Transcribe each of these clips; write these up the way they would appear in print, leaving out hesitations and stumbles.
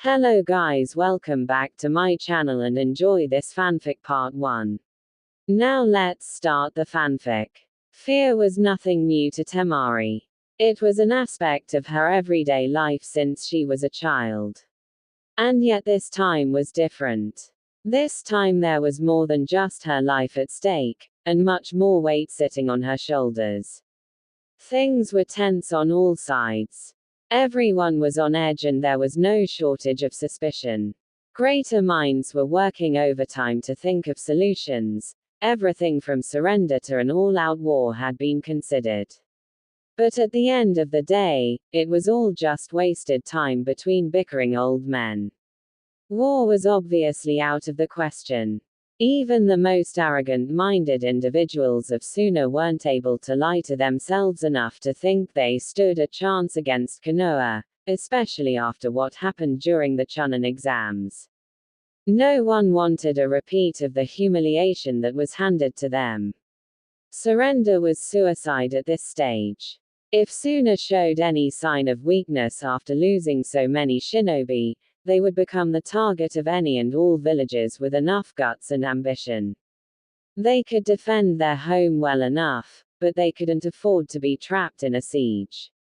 Hello guys, welcome back to my channel and enjoy this fanfic part 1. Now let's start the fanfic. Fear was nothing new to Temari. It was an aspect of her everyday life since she was a child. And yet this time was different. This time there was more than just her life at stake, and much more weight sitting on her shoulders. Things were tense on all sides. Everyone was on edge and there was no shortage of suspicion. Greater minds were working overtime to think of solutions. Everything from surrender to an all-out war had been considered. But at the end of the day, it was all just wasted time between bickering old men. War was obviously out of the question. Even the most arrogant-minded individuals of Suna weren't able to lie to themselves enough to think they stood a chance against Konoha, especially after what happened during the Chunin exams. No one wanted a repeat of the humiliation that was handed to them. Surrender was suicide at this stage. If Suna showed any sign of weakness after losing so many shinobi, they would become the target of any and all villagers with enough guts and ambition. They could defend their home well enough, but they couldn't afford to be trapped in a siege.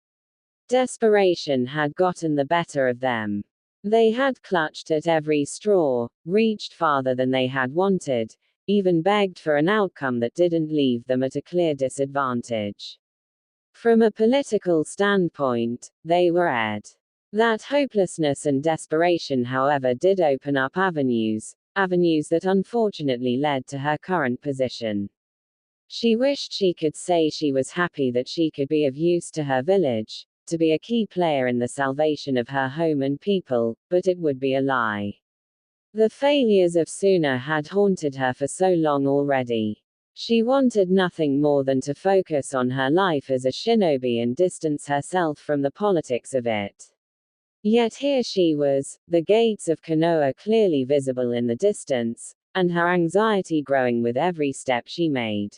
Desperation had gotten the better of them. They had clutched at every straw, reached farther than they had wanted, even begged for an outcome that didn't leave them at a clear disadvantage. From a political standpoint, they were ed. That hopelessness and desperation, however, did open up avenues that unfortunately led to her current position. She wished she could say she was happy that she could be of use to her village, to be a key player in the salvation of her home and people, but it would be a lie. The failures of Suna had haunted her for so long already. She wanted nothing more than to focus on her life as a shinobi and distance herself from the politics of it. Yet here she was, the gates of Konoha clearly visible in the distance, and her anxiety growing with every step she made.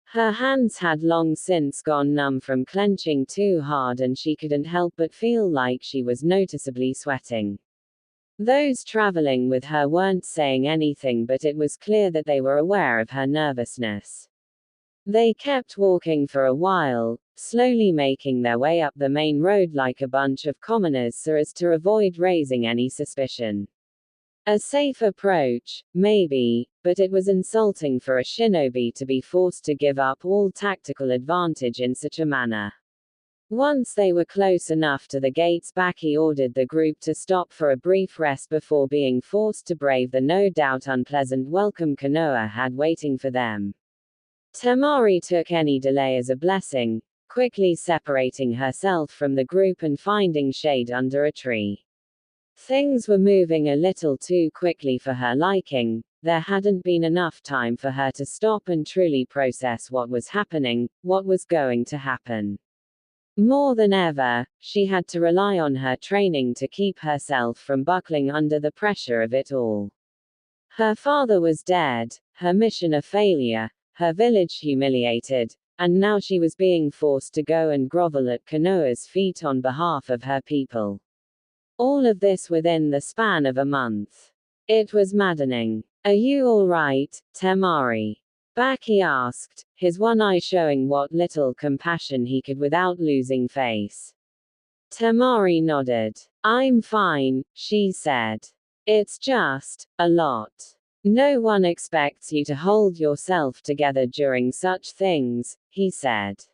Her hands had long since gone numb from clenching too hard and she couldn't help but feel like she was noticeably sweating. Those traveling with her weren't saying anything, but it was clear that they were aware of her nervousness. They kept walking for a while, slowly making their way up the main road like a bunch of commoners so as to avoid raising any suspicion. A safe approach, maybe, but it was insulting for a shinobi to be forced to give up all tactical advantage in such a manner. Once they were close enough to the gates, Baki ordered the group to stop for a brief rest before being forced to brave the no doubt unpleasant welcome Konoha had waiting for them. Temari took any delay as a blessing, quickly separating herself from the group and finding shade under a tree. Things were moving a little too quickly for her liking. There hadn't been enough time for her to stop and truly process what was happening, what was going to happen. More than ever, she had to rely on her training to keep herself from buckling under the pressure of it all. Her father was dead, her mission a failure, her village humiliated, and now she was being forced to go and grovel at Konoha's feet on behalf of her people. All of this within the span of a month. It was maddening. "Are you all right, Temari?" Baki asked, his one eye showing what little compassion he could without losing face. Temari nodded. "I'm fine," she said. "It's just a lot. No one expects you to hold yourself together during such things," he said.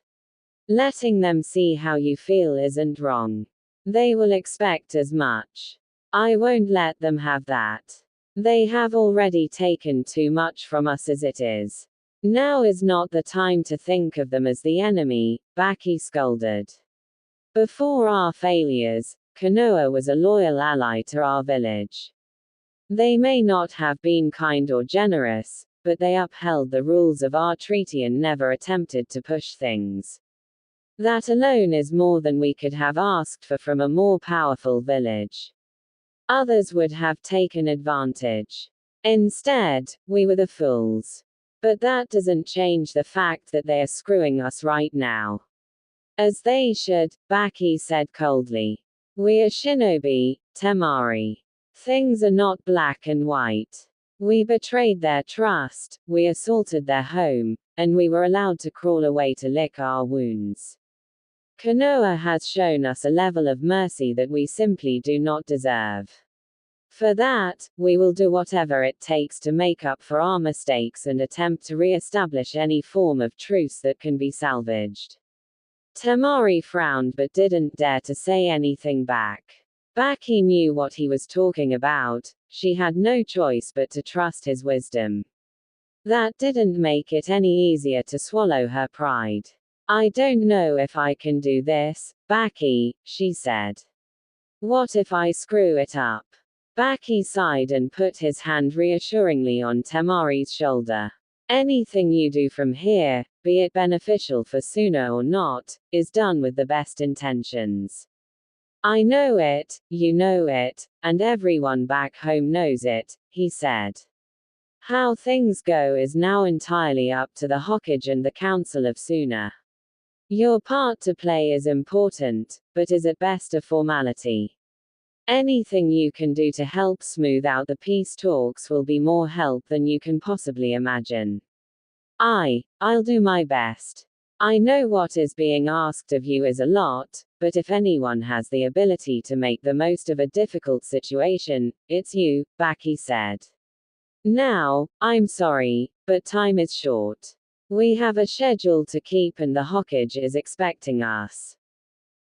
"Letting them see how you feel isn't wrong. They will expect as much. I won't let them have that. They have already taken too much from us as it is. Now is not the time to think of them as the enemy," Baki scolded. "Before our failures, Konoha was a loyal ally to our village. They may not have been kind or generous, but they upheld the rules of our treaty and never attempted to push things. That alone is more than we could have asked for from a more powerful village. Others would have taken advantage. Instead, we were the fools. But that doesn't change the fact that they are screwing us right now." "As they should," Baki said coldly. We are shinobi, Temari. Things are not black and white. We betrayed their trust, we assaulted their home, and we were allowed to crawl away to lick our wounds. Konoha has shown us a level of mercy that we simply do not deserve. For that, we will do whatever it takes to make up for our mistakes and attempt to re-establish any form of truce that can be salvaged. Temari frowned but didn't dare to say anything back. Baki knew what he was talking about, she had no choice but to trust his wisdom. That didn't make it any easier to swallow her pride. I don't know if I can do this, Baki, she said. What if I screw it up? Baki sighed and put his hand reassuringly on Temari's shoulder. Anything you do from here, be it beneficial for Suna or not, is done with the best intentions. I know it, you know it, and everyone back home knows it, he said. How things go is now entirely up to the Hokage and the Council of Suna. Your part to play is important, but is at best a formality. Anything you can do to help smooth out the peace talks will be more help than you can possibly imagine. I'll do my best. I know what is being asked of you is a lot, but if anyone has the ability to make the most of a difficult situation, it's you, Baki said. Now, I'm sorry, but time is short. We have a schedule to keep and the Hokage is expecting us.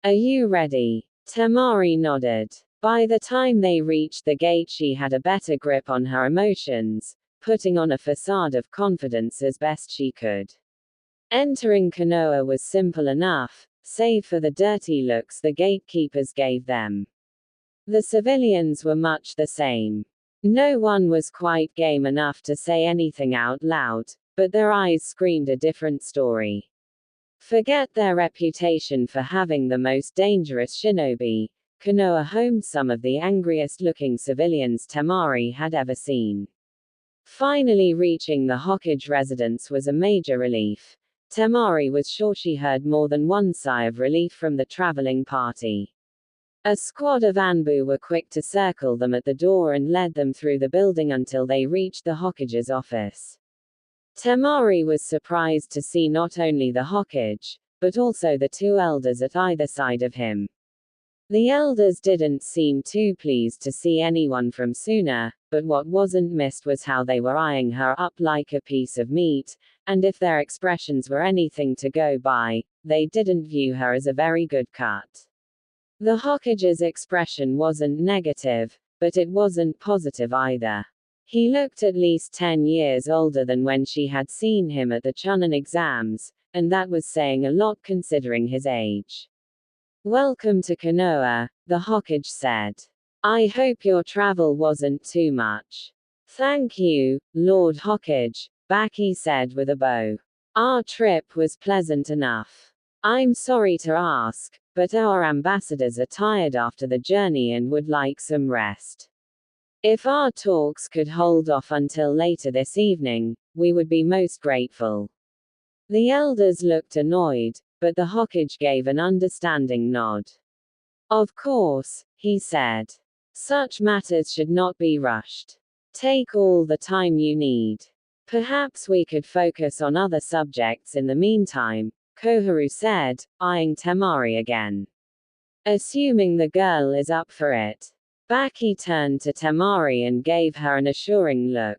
Are you ready? Temari nodded. By the time they reached the gate she had a better grip on her emotions, putting on a facade of confidence as best she could. Entering Konoha was simple enough, save for the dirty looks the gatekeepers gave them. The civilians were much the same. No one was quite game enough to say anything out loud, but their eyes screamed a different story. Forget their reputation for having the most dangerous shinobi. Konoha homed some of the angriest-looking civilians Temari had ever seen. Finally reaching the Hokage residence was a major relief. Temari was sure she heard more than one sigh of relief from the traveling party. A squad of Anbu were quick to circle them at the door and led them through the building until they reached the Hokage's office. Temari was surprised to see not only the Hokage, but also the two elders at either side of him. The elders didn't seem too pleased to see anyone from Suna, but what wasn't missed was how they were eyeing her up like a piece of meat, and if their expressions were anything to go by, they didn't view her as a very good cut. The Hokage's expression wasn't negative, but it wasn't positive either. He looked at least 10 years older than when she had seen him at the Chunin exams, and that was saying a lot considering his age. Welcome to Konoha, the Hokage said. I hope your travel wasn't too much. Thank you, Lord Hokage, Baki said with a bow. Our trip was pleasant enough. I'm sorry to ask, but our ambassadors are tired after the journey and would like some rest. If our talks could hold off until later this evening, we would be most grateful. The elders looked annoyed, but the Hokage gave an understanding nod. Of course, he said. Such matters should not be rushed. Take all the time you need. Perhaps we could focus on other subjects in the meantime, Koharu said, eyeing Temari again. Assuming the girl is up for it. Baki turned to Temari and gave her an assuring look.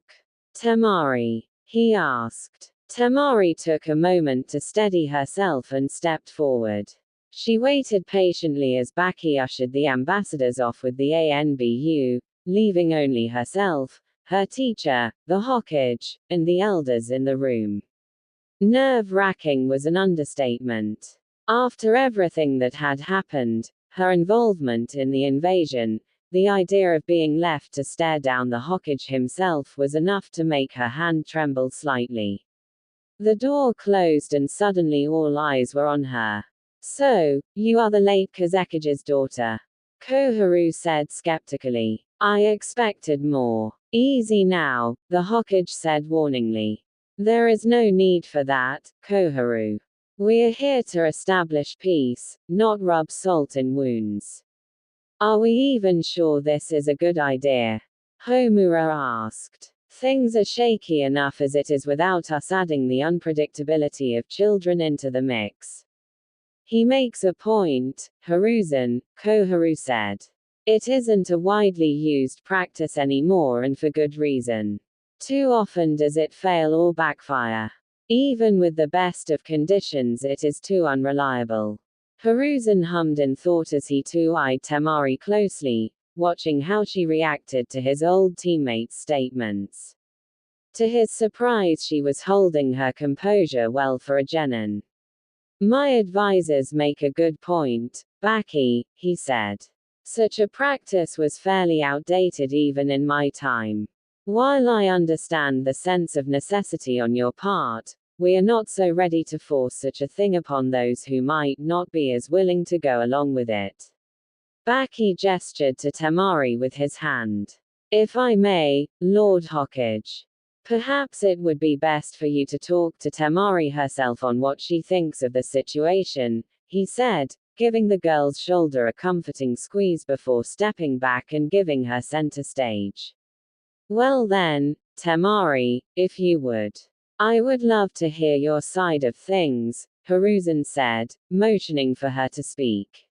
Temari? He asked. Temari took a moment to steady herself and stepped forward. She waited patiently as Baki ushered the ambassadors off with the ANBU, leaving only herself, her teacher, the Hokage, and the elders in the room. Nerve-wracking was an understatement. After everything that had happened, her involvement in the invasion, the idea of being left to stare down the Hokage himself was enough to make her hand tremble slightly. The door closed and suddenly all eyes were on her. So, you are the late Kazekage's daughter. Koharu said skeptically. I expected more. Easy now, the Hokage said warningly. There is no need for that, Koharu. We're here to establish peace, not rub salt in wounds. Are we even sure this is a good idea? Homura asked. Things are shaky enough as it is without us adding the unpredictability of children into the mix. He makes a point, Hiruzen, Koharu said. It isn't a widely used practice anymore, and for good reason. Too often does it fail or backfire. Even with the best of conditions, it is too unreliable. Hiruzen hummed in thought as he too eyed Temari closely, watching how she reacted to his old teammate's statements. To his surprise, she was holding her composure well for a genin. My advisors make a good point, Baki, he said. Such a practice was fairly outdated even in my time. While I understand the sense of necessity on your part, we are not so ready to force such a thing upon those who might not be as willing to go along with it. Baki gestured to Temari with his hand. If I may, Lord Hokage. Perhaps it would be best for you to talk to Temari herself on what she thinks of the situation, he said, giving the girl's shoulder a comforting squeeze before stepping back and giving her center stage. Well then, Temari, if you would. I would love to hear your side of things, Hiruzen said, motioning for her to speak.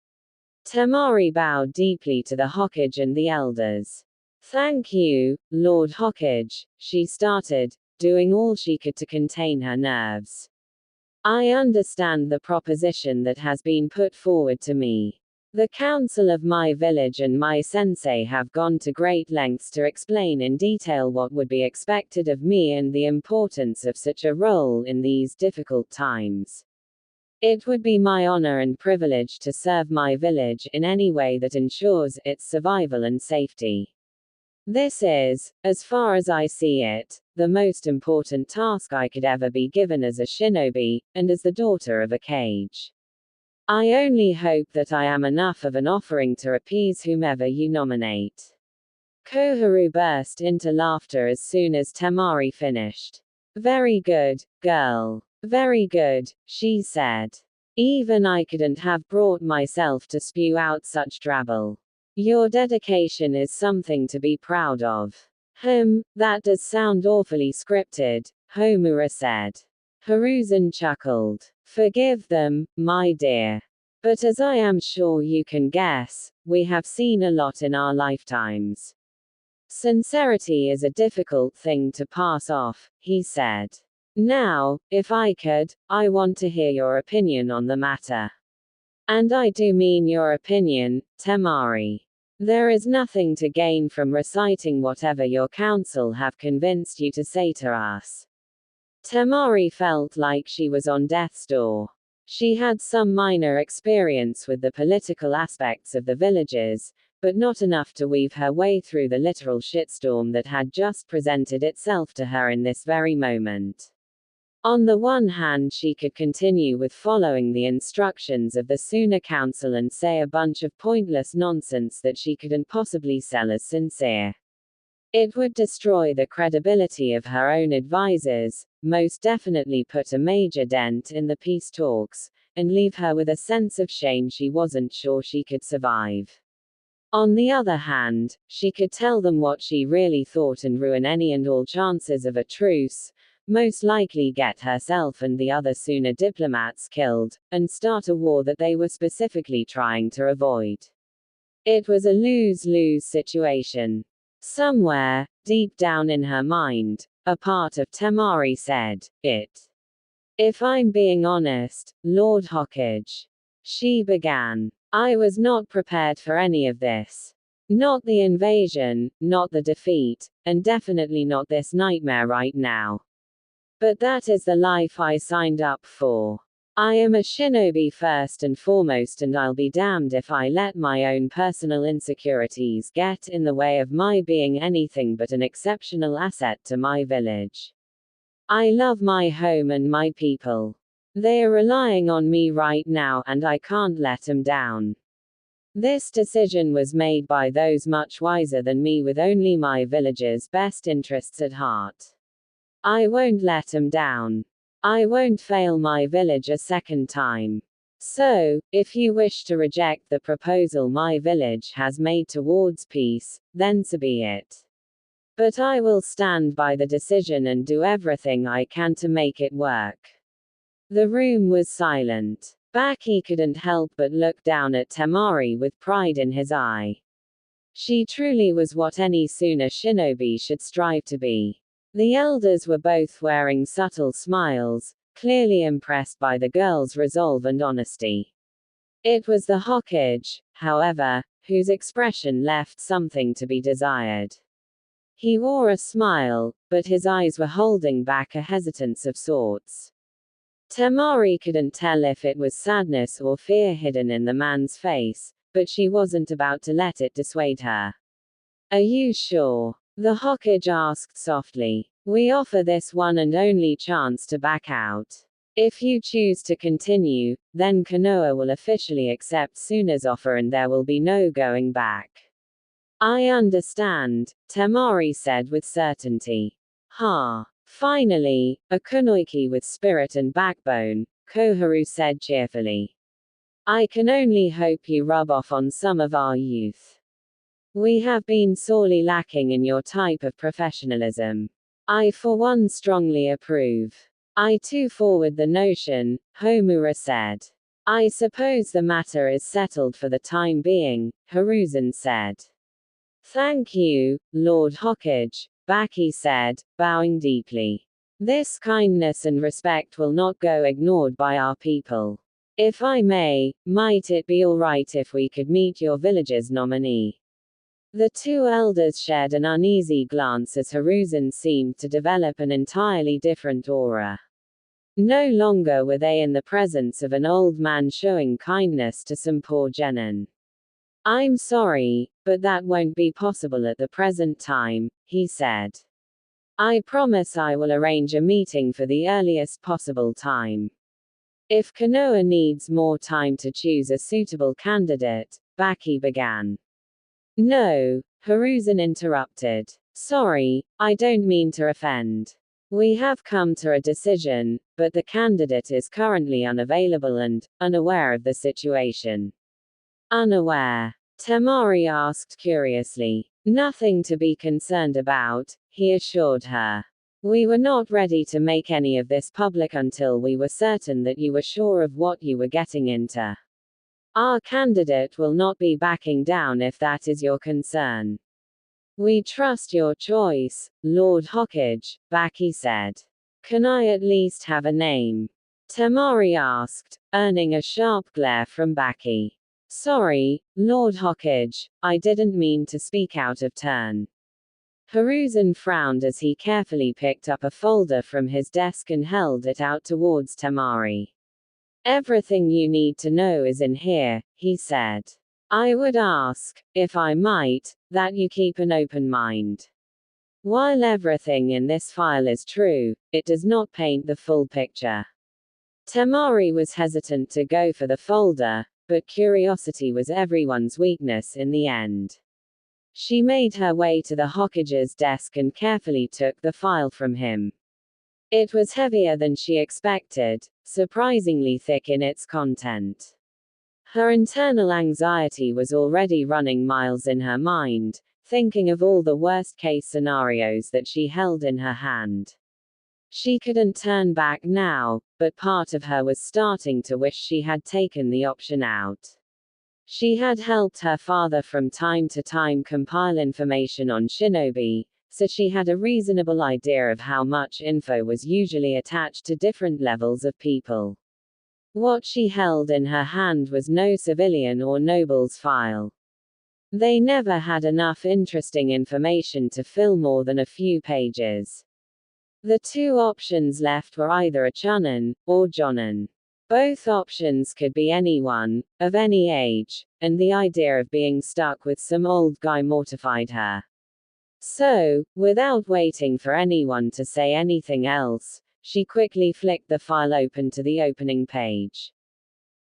Temari bowed deeply to the Hokage and the elders. Thank you, Lord Hokage, she started, doing all she could to contain her nerves. I understand the proposition that has been put forward to me. The council of my village and my sensei have gone to great lengths to explain in detail what would be expected of me and the importance of such a role in these difficult times. It would be my honor and privilege to serve my village in any way that ensures its survival and safety. This is, as far as I see it, the most important task I could ever be given as a shinobi, and as the daughter of a Kage. I only hope that I am enough of an offering to appease whomever you nominate. Koharu burst into laughter as soon as Temari finished. Very good, girl. Very good, she said. Even I couldn't have brought myself to spew out such drabble. Your dedication is something to be proud of. That does sound awfully scripted, Homura said. Hiruzen chuckled. Forgive them, my dear. But as I am sure you can guess, we have seen a lot in our lifetimes. Sincerity is a difficult thing to pass off, he said. Now, if I could, I want to hear your opinion on the matter. And I do mean your opinion, Temari. There is nothing to gain from reciting whatever your council have convinced you to say to us. Temari felt like she was on death's door. She had some minor experience with the political aspects of the villages, but not enough to weave her way through the literal shitstorm that had just presented itself to her in this very moment. On the one hand, she could continue with following the instructions of the Suna Council and say a bunch of pointless nonsense that she couldn't possibly sell as sincere. It would destroy the credibility of her own advisors, most definitely put a major dent in the peace talks, and leave her with a sense of shame she wasn't sure she could survive. On the other hand, she could tell them what she really thought and ruin any and all chances of a truce, most likely get herself and the other Suna diplomats killed, and start a war that they were specifically trying to avoid. It was a lose-lose situation. Somewhere, deep down in her mind, a part of Temari said, it. If I'm being honest, Lord Hokage. She began. I was not prepared for any of this. Not the invasion, not the defeat, and definitely not this nightmare right now. But that is the life I signed up for. I am a shinobi first and foremost, and I'll be damned if I let my own personal insecurities get in the way of my being anything but an exceptional asset to my village. I love my home and my people. They are relying on me right now, and I can't let them down. This decision was made by those much wiser than me with only my village's best interests at heart. I won't let them down. I won't fail my village a second time. So, if you wish to reject the proposal my village has made towards peace, then so be it. But I will stand by the decision and do everything I can to make it work. The room was silent. Baki couldn't help but look down at Temari with pride in his eye. She truly was what any Suna shinobi should strive to be. The elders were both wearing subtle smiles, clearly impressed by the girl's resolve and honesty. It was the Hokage, however, whose expression left something to be desired. He wore a smile, but his eyes were holding back a hesitance of sorts. Temari couldn't tell if it was sadness or fear hidden in the man's face, but she wasn't about to let it dissuade her. Are you sure? The Hokage asked softly. We offer this one and only chance to back out. If you choose to continue, then Konoha will officially accept Suna's offer and there will be no going back. I understand, Temari said with certainty. Ha! Finally, a kunoichi with spirit and backbone, Koharu said cheerfully. I can only hope you rub off on some of our youth. We have been sorely lacking in your type of professionalism. I for one strongly approve. I too forward the notion, Homura said. I suppose the matter is settled for the time being, Hiruzen said. Thank you, Lord Hokage, Baki said, bowing deeply. This kindness and respect will not go ignored by our people. If I may, might it be all right if we could meet your village's nominee? The two elders shared an uneasy glance as Hiruzen seemed to develop an entirely different aura. No longer were they in the presence of an old man showing kindness to some poor genin. I'm sorry, but that won't be possible at the present time, he said. I promise I will arrange a meeting for the earliest possible time. If Konoha needs more time to choose a suitable candidate, Baki began. No, Hiruzen interrupted. Sorry, I don't mean to offend. We have come to a decision, but the candidate is currently unavailable and unaware of the situation. Unaware? Temari asked curiously. Nothing to be concerned about, he assured her. We were not ready to make any of this public until we were certain that you were sure of what you were getting into. Our candidate will not be backing down if that is your concern. We trust your choice, Lord Hokage, Baki said. Can I at least have a name? Temari asked, earning a sharp glare from Baki. Sorry, Lord Hokage, I didn't mean to speak out of turn. Hiruzen frowned as he carefully picked up a folder from his desk and held it out towards Temari. Everything you need to know is in here, he said. I would ask, if I might, that you keep an open mind. While everything in this file is true, it does not paint the full picture. Temari was hesitant to go for the folder, but curiosity was everyone's weakness in the end. She made her way to the Hokage's desk and carefully took the file from him. It was heavier than she expected, surprisingly thick in its content. Her internal anxiety was already running miles in her mind, thinking of all the worst-case scenarios that she held in her hand. She couldn't turn back now, but part of her was starting to wish she had taken the option out. She had helped her father from time to time compile information on shinobi, so she had a reasonable idea of how much info was usually attached to different levels of people. What she held in her hand was no civilian or noble's file. They never had enough interesting information to fill more than a few pages. The two options left were either a chunin, or jonin. Both options could be anyone, of any age, and the idea of being stuck with some old guy mortified her. So, without waiting for anyone to say anything else, she quickly flicked the file open to the opening page.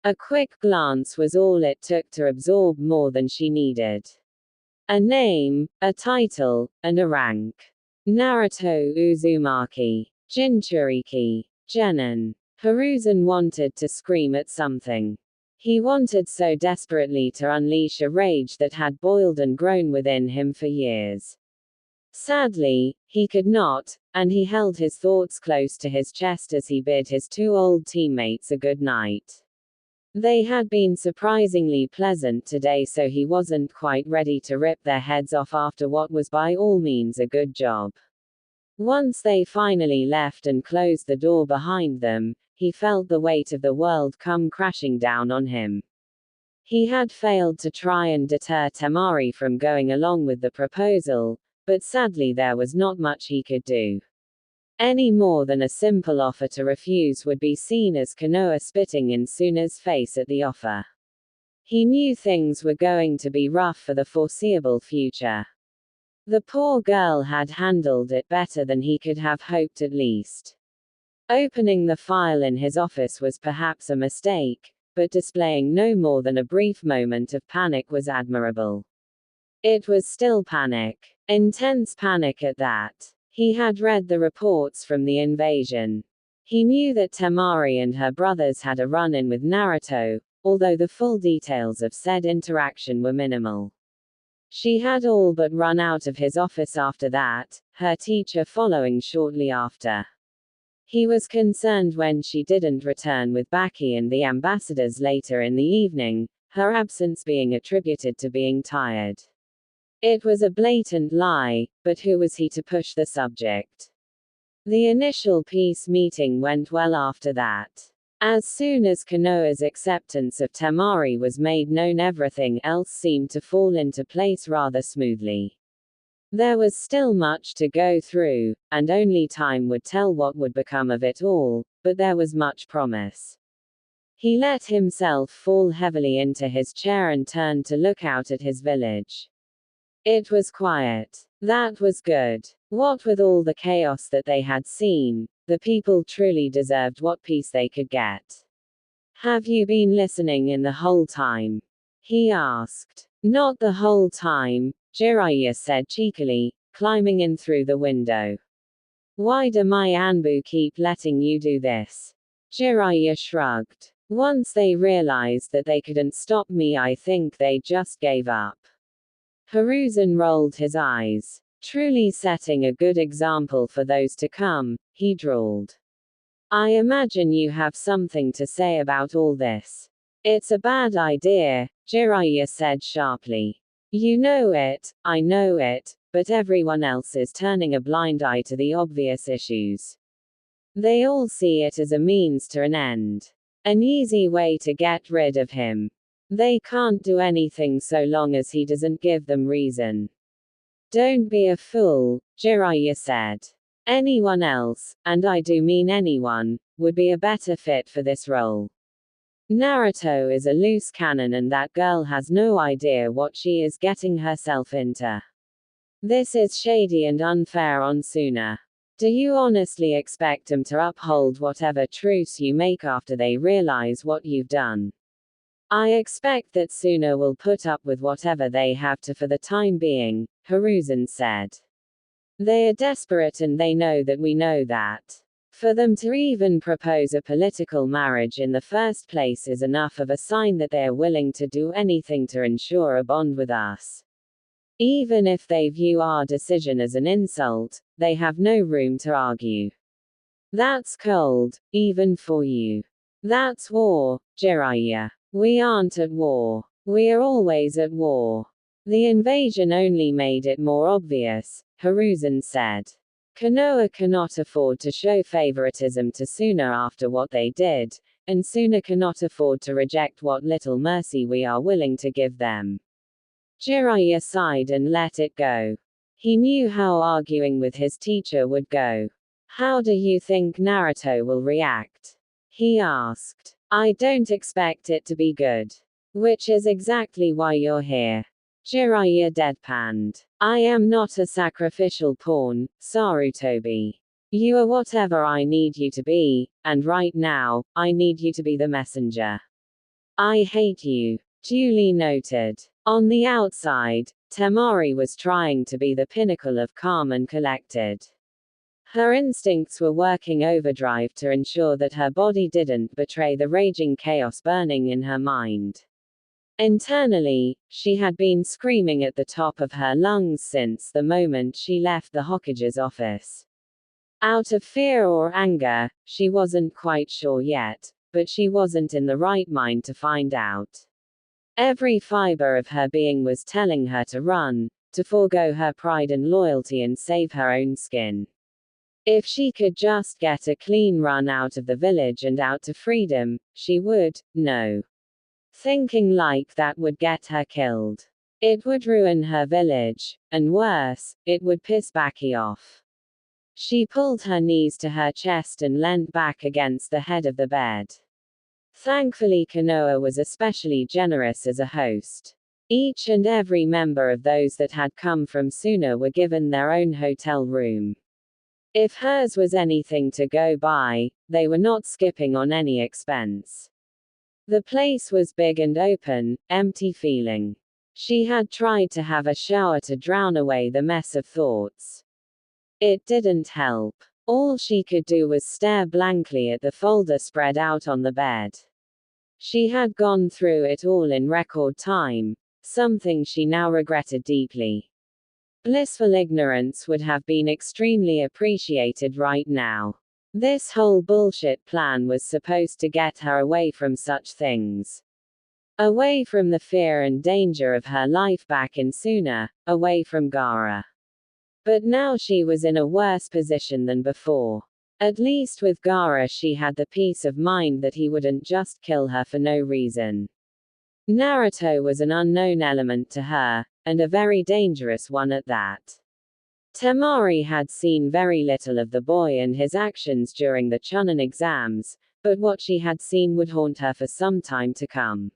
A quick glance was all it took to absorb more than she needed. A name, a title, and a rank. Naruto Uzumaki. Jinchuriki. Genin. Hiruzen wanted to scream at something. He wanted so desperately to unleash a rage that had boiled and grown within him for years. Sadly, he could not, and he held his thoughts close to his chest as he bid his two old teammates a good night. They had been surprisingly pleasant today, so he wasn't quite ready to rip their heads off after what was by all means a good job. Once they finally left and closed the door behind them, he felt the weight of the world come crashing down on him. He had failed to try and deter Temari from going along with the proposal, but sadly there was not much he could do. Any more than a simple offer to refuse would be seen as Konoha spitting in Suna's face at the offer. He knew things were going to be rough for the foreseeable future. The poor girl had handled it better than he could have hoped, at least. Opening the file in his office was perhaps a mistake, but displaying no more than a brief moment of panic was admirable. It was still panic. Intense panic at that. He had read the reports from the invasion. He knew that Temari and her brothers had a run-in with Naruto, although the full details of said interaction were minimal. She had all but run out of his office after that, her teacher following shortly after. He was concerned when she didn't return with Baki and the ambassadors later in the evening, her absence being attributed to being tired. It was a blatant lie, but who was he to push the subject? The initial peace meeting went well after that. As soon as Konoha's acceptance of Temari was made known, everything else seemed to fall into place rather smoothly. There was still much to go through, and only time would tell what would become of it all, but there was much promise. He let himself fall heavily into his chair and turned to look out at his village. It was quiet. That was good. What with all the chaos that they had seen, the people truly deserved what peace they could get. "Have you been listening in the whole time?" he asked. "Not the whole time," Jiraiya said cheekily, climbing in through the window. "Why do my Anbu keep letting you do this?" Jiraiya shrugged. "Once they realized that they couldn't stop me, I think they just gave up." Hiruzen rolled his eyes. "Truly setting a good example for those to come," he drawled. "I imagine you have something to say about all this." "It's a bad idea," Jiraiya said sharply. "You know it, I know it, but everyone else is turning a blind eye to the obvious issues. They all see it as a means to an end. An easy way to get rid of him. They can't do anything so long as he doesn't give them reason." "Don't be a fool," Jiraiya said. "Anyone else, and I do mean anyone, would be a better fit for this role. Naruto is a loose cannon and that girl has no idea what she is getting herself into. This is shady and unfair on Suna. Do you honestly expect them to uphold whatever truce you make after they realize what you've done?" "I expect that Suna will put up with whatever they have to for the time being," Hiruzen said. "They are desperate and they know that we know that. For them to even propose a political marriage in the first place is enough of a sign that they are willing to do anything to ensure a bond with us. Even if they view our decision as an insult, they have no room to argue. That's cold, even for you. That's war, Jiraiya. We aren't at war. We are always at war." "The invasion only made it more obvious," Hiruzen said. "Konoha cannot afford to show favoritism to Suna after what they did, and Suna cannot afford to reject what little mercy we are willing to give them." Jiraiya sighed and let it go. He knew how arguing with his teacher would go. "How do you think Naruto will react?" he asked. "I don't expect it to be good. Which is exactly why you're here." Jiraiya deadpanned. "I am not a sacrificial pawn, Sarutobi. You are whatever I need you to be, and right now, I need you to be the messenger. I hate you." Duly noted. On the outside, Temari was trying to be the pinnacle of calm and collected. Her instincts were working overdrive to ensure that her body didn't betray the raging chaos burning in her mind. Internally, she had been screaming at the top of her lungs since the moment she left the Hokage's office. Out of fear or anger, she wasn't quite sure yet, but she wasn't in the right mind to find out. Every fiber of her being was telling her to run, to forego her pride and loyalty and save her own skin. If she could just get a clean run out of the village and out to freedom, she would. No. Thinking like that would get her killed. It would ruin her village, and worse, it would piss Baki off. She pulled her knees to her chest and leant back against the head of the bed. Thankfully, Konoha was especially generous as a host. Each and every member of those that had come from Suna were given their own hotel room. If hers was anything to go by, they were not skipping on any expense. The place was big and open, empty feeling. She had tried to have a shower to drown away the mess of thoughts. It didn't help. All she could do was stare blankly at the folder spread out on the bed. She had gone through it all in record time, something she now regretted deeply. Blissful ignorance would have been extremely appreciated right now. This whole bullshit plan was supposed to get her away from such things. Away from the fear and danger of her life back in Suna, away from Gaara. But now she was in a worse position than before. At least with Gaara she had the peace of mind that he wouldn't just kill her for no reason. Naruto was an unknown element to her, and a very dangerous one at that. Temari had seen very little of the boy and his actions during the Chunin exams, but what she had seen would haunt her for some time to come.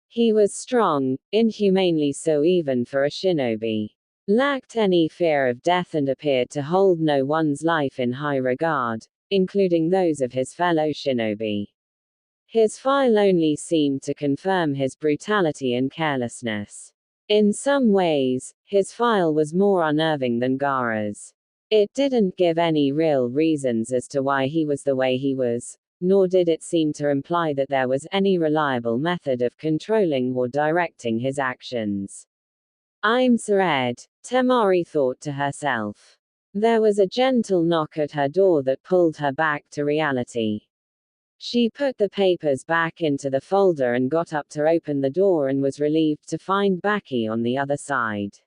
He was strong, inhumanely so even for a shinobi. Lacked any fear of death and appeared to hold no one's life in high regard, including those of his fellow shinobi. His file only seemed to confirm his brutality and carelessness. In some ways, his file was more unnerving than Gaara's. It didn't give any real reasons as to why he was the way he was, nor did it seem to imply that there was any reliable method of controlling or directing his actions. I'm Sared, Temari thought to herself. There was a gentle knock at her door that pulled her back to reality. She put the papers back into the folder and got up to open the door and was relieved to find Baki on the other side.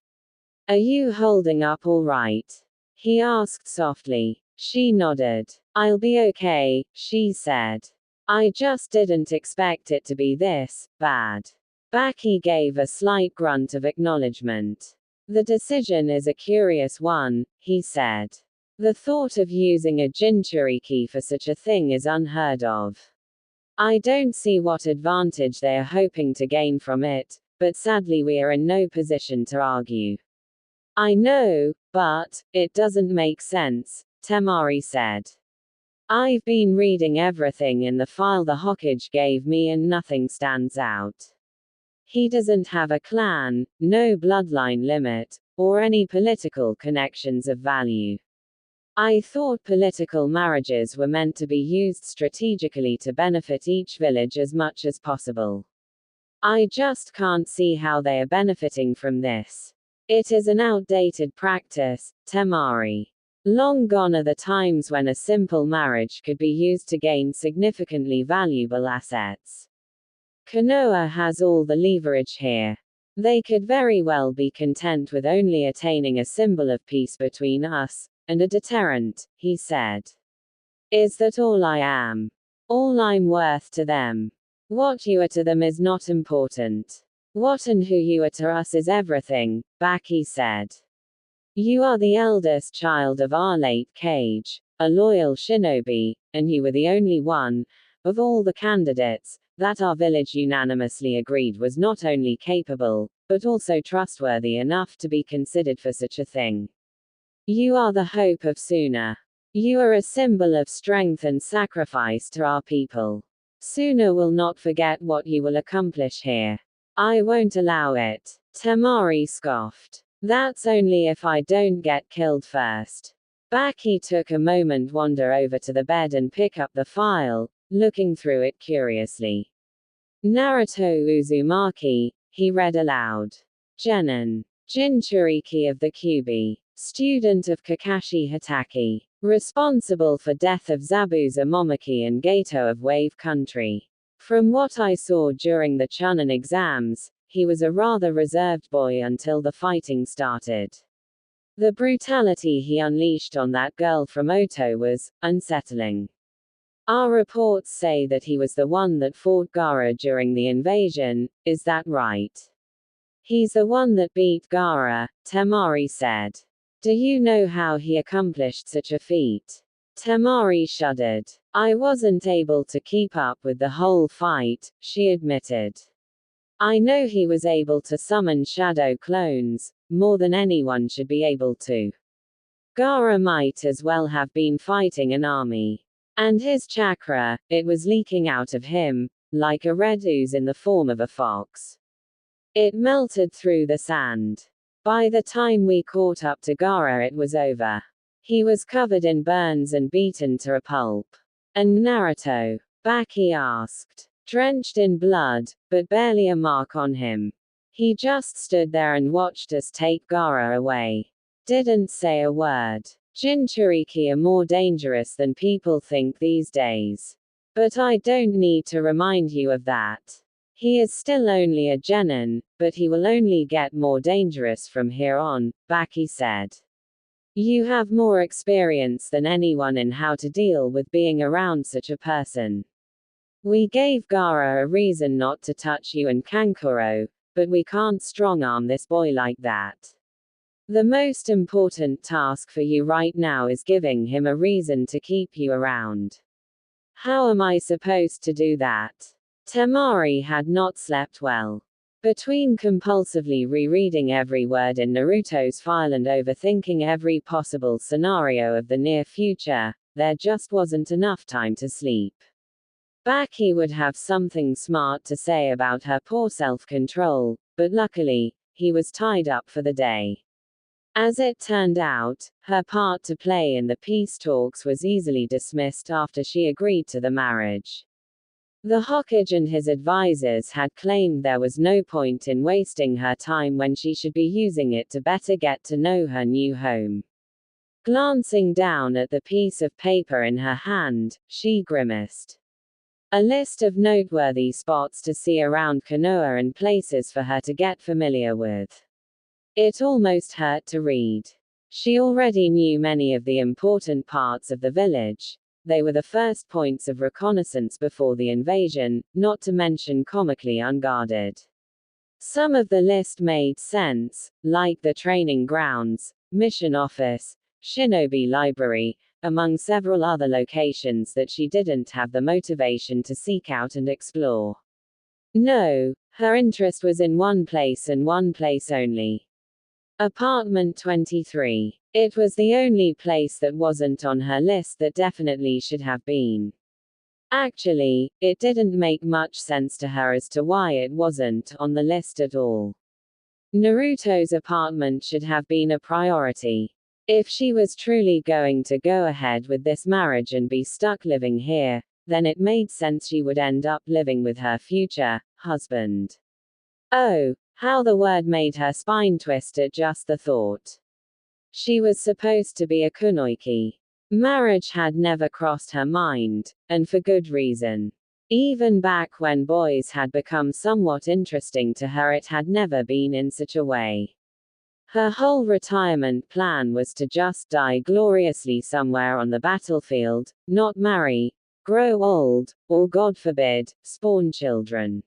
Are you holding up all right? He asked softly. She nodded. I'll be okay, she said. I just didn't expect it to be this bad. Baki gave a slight grunt of acknowledgement. The decision is a curious one, he said. The thought of using a Jinchuriki for such a thing is unheard of. I don't see what advantage they are hoping to gain from it, but sadly we are in no position to argue. I know, but it doesn't make sense, Temari said. I've been reading everything in the file the Hokage gave me and nothing stands out. He doesn't have a clan, no bloodline limit, or any political connections of value. I thought political marriages were meant to be used strategically to benefit each village as much as possible. I just can't see how they are benefiting from this. It is an outdated practice, Temari. Long gone are the times when a simple marriage could be used to gain significantly valuable assets. Konoha has all the leverage here. They could very well be content with only attaining a symbol of peace between us, and a deterrent, he said. Is that all I am? All I'm worth to them? What you are to them is not important. What and who you are to us is everything, Baki said. You are the eldest child of our late Kage, a loyal shinobi, and you were the only one, of all the candidates, that our village unanimously agreed was not only capable, but also trustworthy enough to be considered for such a thing. You are the hope of Suna. You are a symbol of strength and sacrifice to our people. Suna will not forget what you will accomplish here. I won't allow it. Temari scoffed. That's only if I don't get killed first. Baki took a moment wander over to the bed and pick up the file, looking through it curiously. Naruto Uzumaki, he read aloud. Genin. Jinchuriki of the Kyubi. Student of Kakashi Hatake. Responsible for death of Zabuza Momoki and Gato of Wave Country. From what I saw during the Chunin exams, he was a rather reserved boy until the fighting started. The brutality he unleashed on that girl from Oto was unsettling. Our reports say that he was the one that fought Gaara during the invasion, is that right? He's the one that beat Gaara, Temari said. Do you know how he accomplished such a feat? Temari shuddered. I wasn't able to keep up with the whole fight, she admitted. I know he was able to summon shadow clones, more than anyone should be able to. Gaara might as well have been fighting an army. And his chakra, it was leaking out of him, like a red ooze in the form of a fox. It melted through the sand. By the time we caught up to Gaara it was over. He was covered in burns and beaten to a pulp. And Naruto? Baki asked. Drenched in blood, but barely a mark on him. He just stood there and watched us take Gaara away. Didn't say a word. Jinchuriki are more dangerous than people think these days. But I don't need to remind you of that. He is still only a genin, but he will only get more dangerous from here on, Baki said. You have more experience than anyone in how to deal with being around such a person. We gave Gaara a reason not to touch you and Kankuro, but we can't strong-arm this boy like that. The most important task for you right now is giving him a reason to keep you around. How am I supposed to do that? Temari had not slept well. Between compulsively rereading every word in Naruto's file and overthinking every possible scenario of the near future, there just wasn't enough time to sleep. Baki would have something smart to say about her poor self-control, but luckily, he was tied up for the day. As it turned out, her part to play in the peace talks was easily dismissed after she agreed to the marriage. The Hokage and his advisors had claimed there was no point in wasting her time when she should be using it to better get to know her new home. Glancing down at the piece of paper in her hand, she grimaced. A list of noteworthy spots to see around Konoha and places for her to get familiar with. It almost hurt to read. She already knew many of the important parts of the village. They were the first points of reconnaissance before the invasion, not to mention comically unguarded. Some of the list made sense, like the training grounds, mission office, shinobi library, among several other locations that she didn't have the motivation to seek out and explore. No, her interest was in one place and one place only. Apartment 23. It was the only place that wasn't on her list that definitely should have been. Actually, it didn't make much sense to her as to why it wasn't on the list at all. Naruto's apartment should have been a priority. If she was truly going to go ahead with this marriage and be stuck living here, then it made sense she would end up living with her future husband. Oh, how the word made her spine twist at just the thought. She was supposed to be a kunoichi. Marriage had never crossed her mind, and for good reason. Even back when boys had become somewhat interesting to her, it had never been in such a way. Her whole retirement plan was to just die gloriously somewhere on the battlefield, not marry, grow old, or God forbid, spawn children.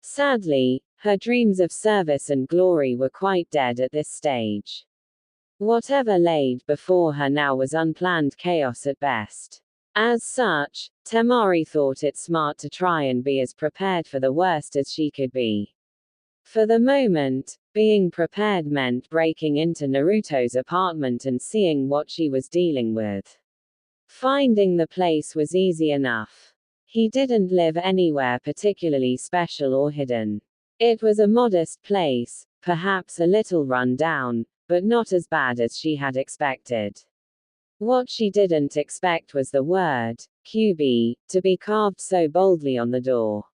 Sadly, her dreams of service and glory were quite dead at this stage. Whatever laid before her now was unplanned chaos at best. As such, Temari thought it smart to try and be as prepared for the worst as she could be. For the moment, being prepared meant breaking into Naruto's apartment and seeing what she was dealing with. Finding the place was easy enough. He didn't live anywhere particularly special or hidden. It was a modest place, perhaps a little run down, but not as bad as she had expected. What she didn't expect was the word, "QB," to be carved so boldly on the door.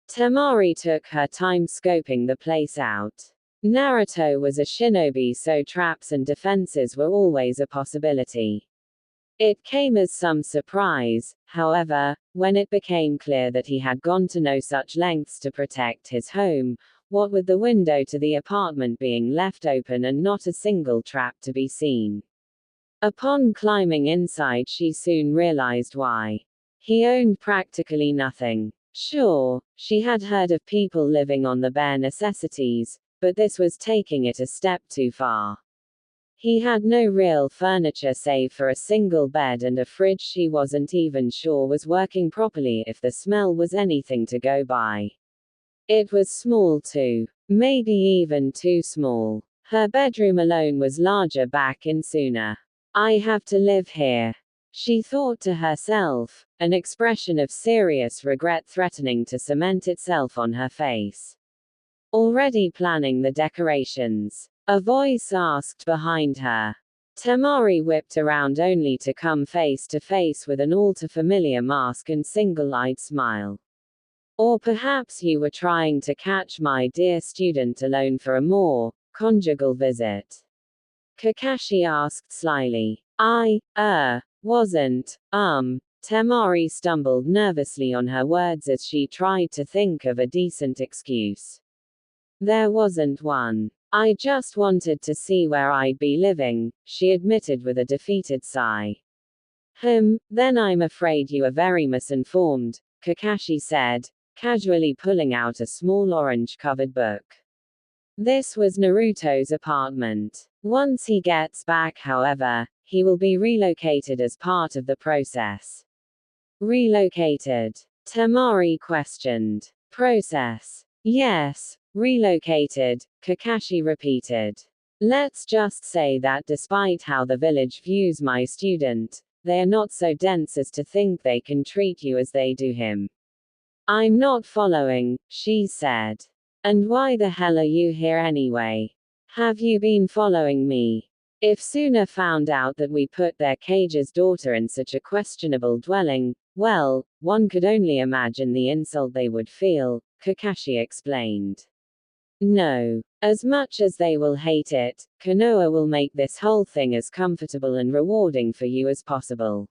Temari took her time scoping the place out. Naruto was a shinobi, so traps and defenses were always a possibility. It came as some surprise, however, when it became clear that he had gone to no such lengths to protect his home, what with the window to the apartment being left open and not a single trap to be seen. Upon climbing inside, she soon realized why. He owned practically nothing. Sure, she had heard of people living on the bare necessities, but this was taking it a step too far. He had no real furniture save for a single bed and a fridge she wasn't even sure was working properly if the smell was anything to go by. It was small too. Maybe even too small. Her bedroom alone was larger back in Suna. I have to live here, she thought to herself, an expression of serious regret threatening to cement itself on her face. Already planning the decorations, a voice asked behind her. Temari whipped around only to come face to face with an all-too-familiar mask and single-eyed smile. Or perhaps you were trying to catch my dear student alone for a more conjugal visit? Kakashi asked slyly. Wasn't. Temari stumbled nervously on her words as she tried to think of a decent excuse. There wasn't one. I just wanted to see where I'd be living, she admitted with a defeated sigh. Then I'm afraid you are very misinformed, Kakashi said, casually pulling out a small orange-covered book. This was Naruto's apartment. Once he gets back, however, he will be relocated as part of the process. Relocated? Temari questioned. Process? Yes, relocated, Kakashi repeated. Let's just say that despite how the village views my student, they are not so dense as to think they can treat you as they do him. I'm not following, she said. And why the hell are you here anyway? Have you been following me? If Suna found out that we put their cage's daughter in such a questionable dwelling, well, one could only imagine the insult they would feel, Kakashi explained. No. As much as they will hate it, Konoha will make this whole thing as comfortable and rewarding for you as possible.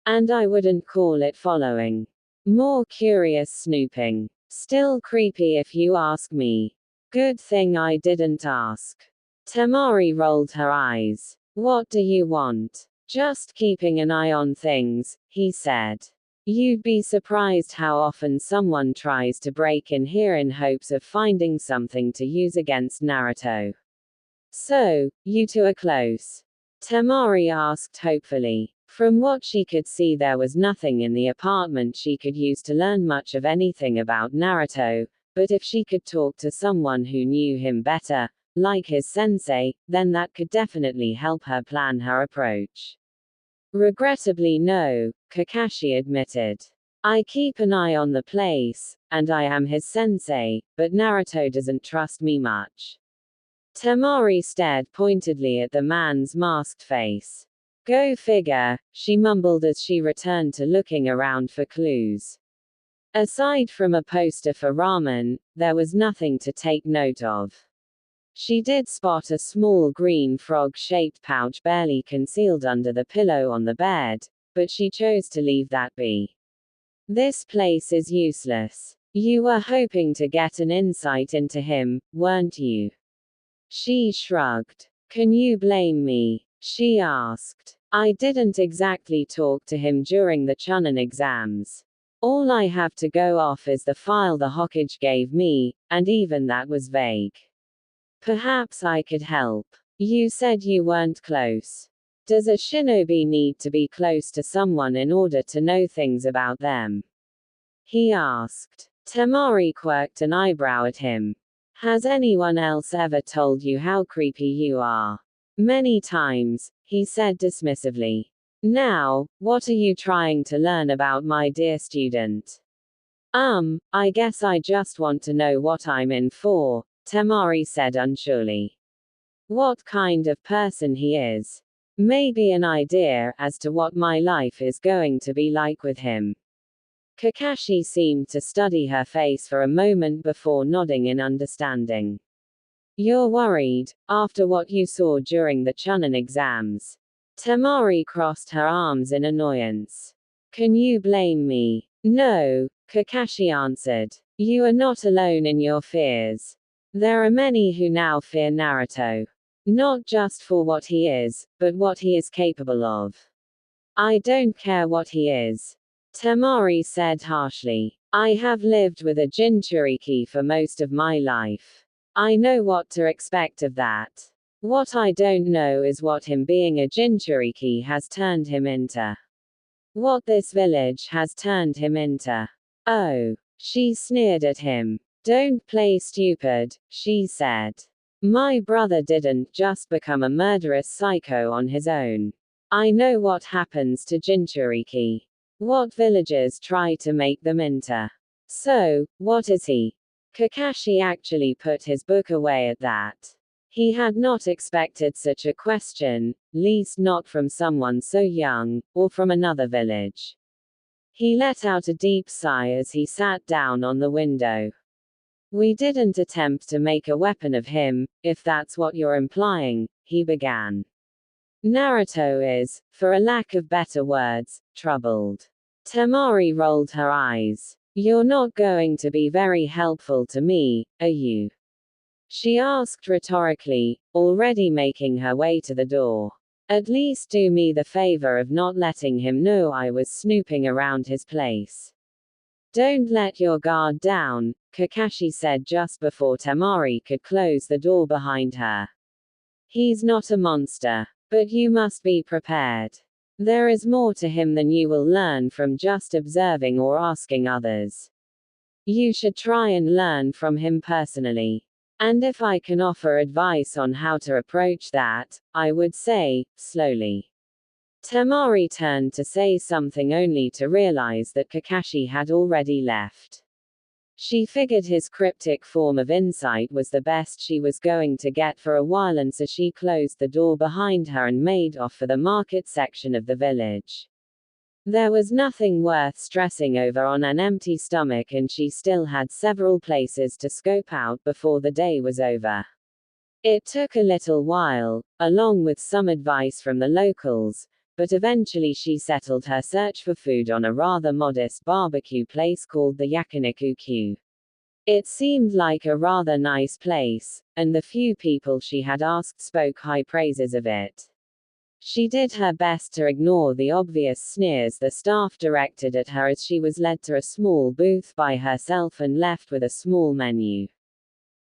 And I wouldn't call it following. More curious snooping. Still creepy if you ask me. Good thing I didn't ask. Temari rolled her eyes. What do you want? Just keeping an eye on things, he said. You'd be surprised how often someone tries to break in here in hopes of finding something to use against Naruto. So, you two are close? Temari asked hopefully. From what she could see, there was nothing in the apartment she could use to learn much of anything about Naruto, but if she could talk to someone who knew him better, like his sensei, then that could definitely help her plan her approach. Regrettably no, Kakashi admitted. I keep an eye on the place, and I am his sensei, but Naruto doesn't trust me much. Temari stared pointedly at the man's masked face. Go figure, she mumbled as she returned to looking around for clues. Aside from a poster for ramen, there was nothing to take note of. She did spot a small green frog-shaped pouch barely concealed under the pillow on the bed, but she chose to leave that be. This place is useless. You were hoping to get an insight into him, weren't you? She shrugged. Can you blame me? She asked. I didn't exactly talk to him during the Chunin exams. All I have to go off is the file the Hokage gave me, and even that was vague. Perhaps I could help. You said you weren't close. Does a shinobi need to be close to someone in order to know things about them? He asked. Temari quirked an eyebrow at him. Has anyone else ever told you how creepy you are? Many times, he said dismissively. Now, what are you trying to learn about my dear student? I guess I just want to know what I'm in for, Temari said unsurely. What kind of person he is? Maybe an idea as to what my life is going to be like with him. Kakashi seemed to study her face for a moment before nodding in understanding. You're worried, after what you saw during the Chunin exams. Temari crossed her arms in annoyance. Can you blame me? No, Kakashi answered. You are not alone in your fears. There are many who now fear Naruto. Not just for what he is, but what he is capable of. I don't care what he is. Temari said harshly. I have lived with a Jinchuriki for most of my life. I know what to expect of that. What I don't know is what him being a Jinchuriki has turned him into. What this village has turned him into. Oh, she sneered at him. Don't play stupid, she said. My brother didn't just become a murderous psycho on his own. I know what happens to Jinchuriki. What villagers try to make them into. So, what is he? Kakashi actually put his book away at that. He had not expected such a question, least not from someone so young, or from another village. He let out a deep sigh as he sat down on the window. We didn't attempt to make a weapon of him, if that's what you're implying, he began. Naruto is, for a lack of better words, troubled. Temari rolled her eyes. You're not going to be very helpful to me, are you? She asked rhetorically, already making her way to the door. At least do me the favor of not letting him know I was snooping around his place. Don't let your guard down, Kakashi said just before Temari could close the door behind her. He's not a monster, but you must be prepared. There is more to him than you will learn from just observing or asking others. You should try and learn from him personally. And if I can offer advice on how to approach that, I would say, slowly. Temari turned to say something only to realize that Kakashi had already left. She figured his cryptic form of insight was the best she was going to get for a while, and so she closed the door behind her and made off for the market section of the village. There was nothing worth stressing over on an empty stomach, and she still had several places to scope out before the day was over. It took a little while, along with some advice from the locals, but eventually she settled her search for food on a rather modest barbecue place called the Yakiniku. It seemed like a rather nice place, and the few people she had asked spoke high praises of it. She did her best to ignore the obvious sneers the staff directed at her as she was led to a small booth by herself and left with a small menu.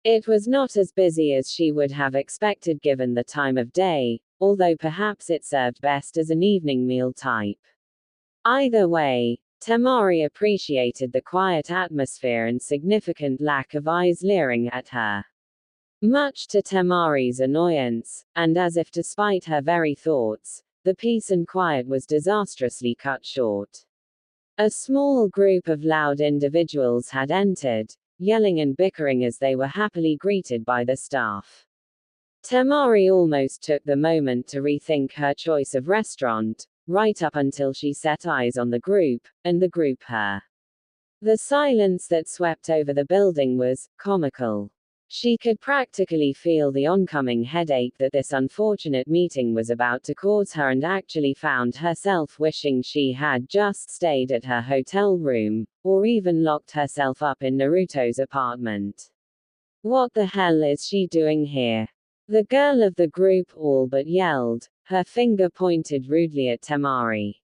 It was not as busy as she would have expected given the time of day, although perhaps it served best as an evening meal type. Either way, Temari appreciated the quiet atmosphere and significant lack of eyes leering at her. Much to Temari's annoyance, and as if despite her very thoughts, the peace and quiet was disastrously cut short. A small group of loud individuals had entered, yelling and bickering as they were happily greeted by the staff. Temari almost took the moment to rethink her choice of restaurant, right up until she set eyes on the group, and the group her. The silence that swept over the building was comical. She could practically feel the oncoming headache that this unfortunate meeting was about to cause her, and actually found herself wishing she had just stayed at her hotel room, or even locked herself up in Naruto's apartment. What the hell is she doing here? The girl of the group all but yelled, her finger pointed rudely at Temari.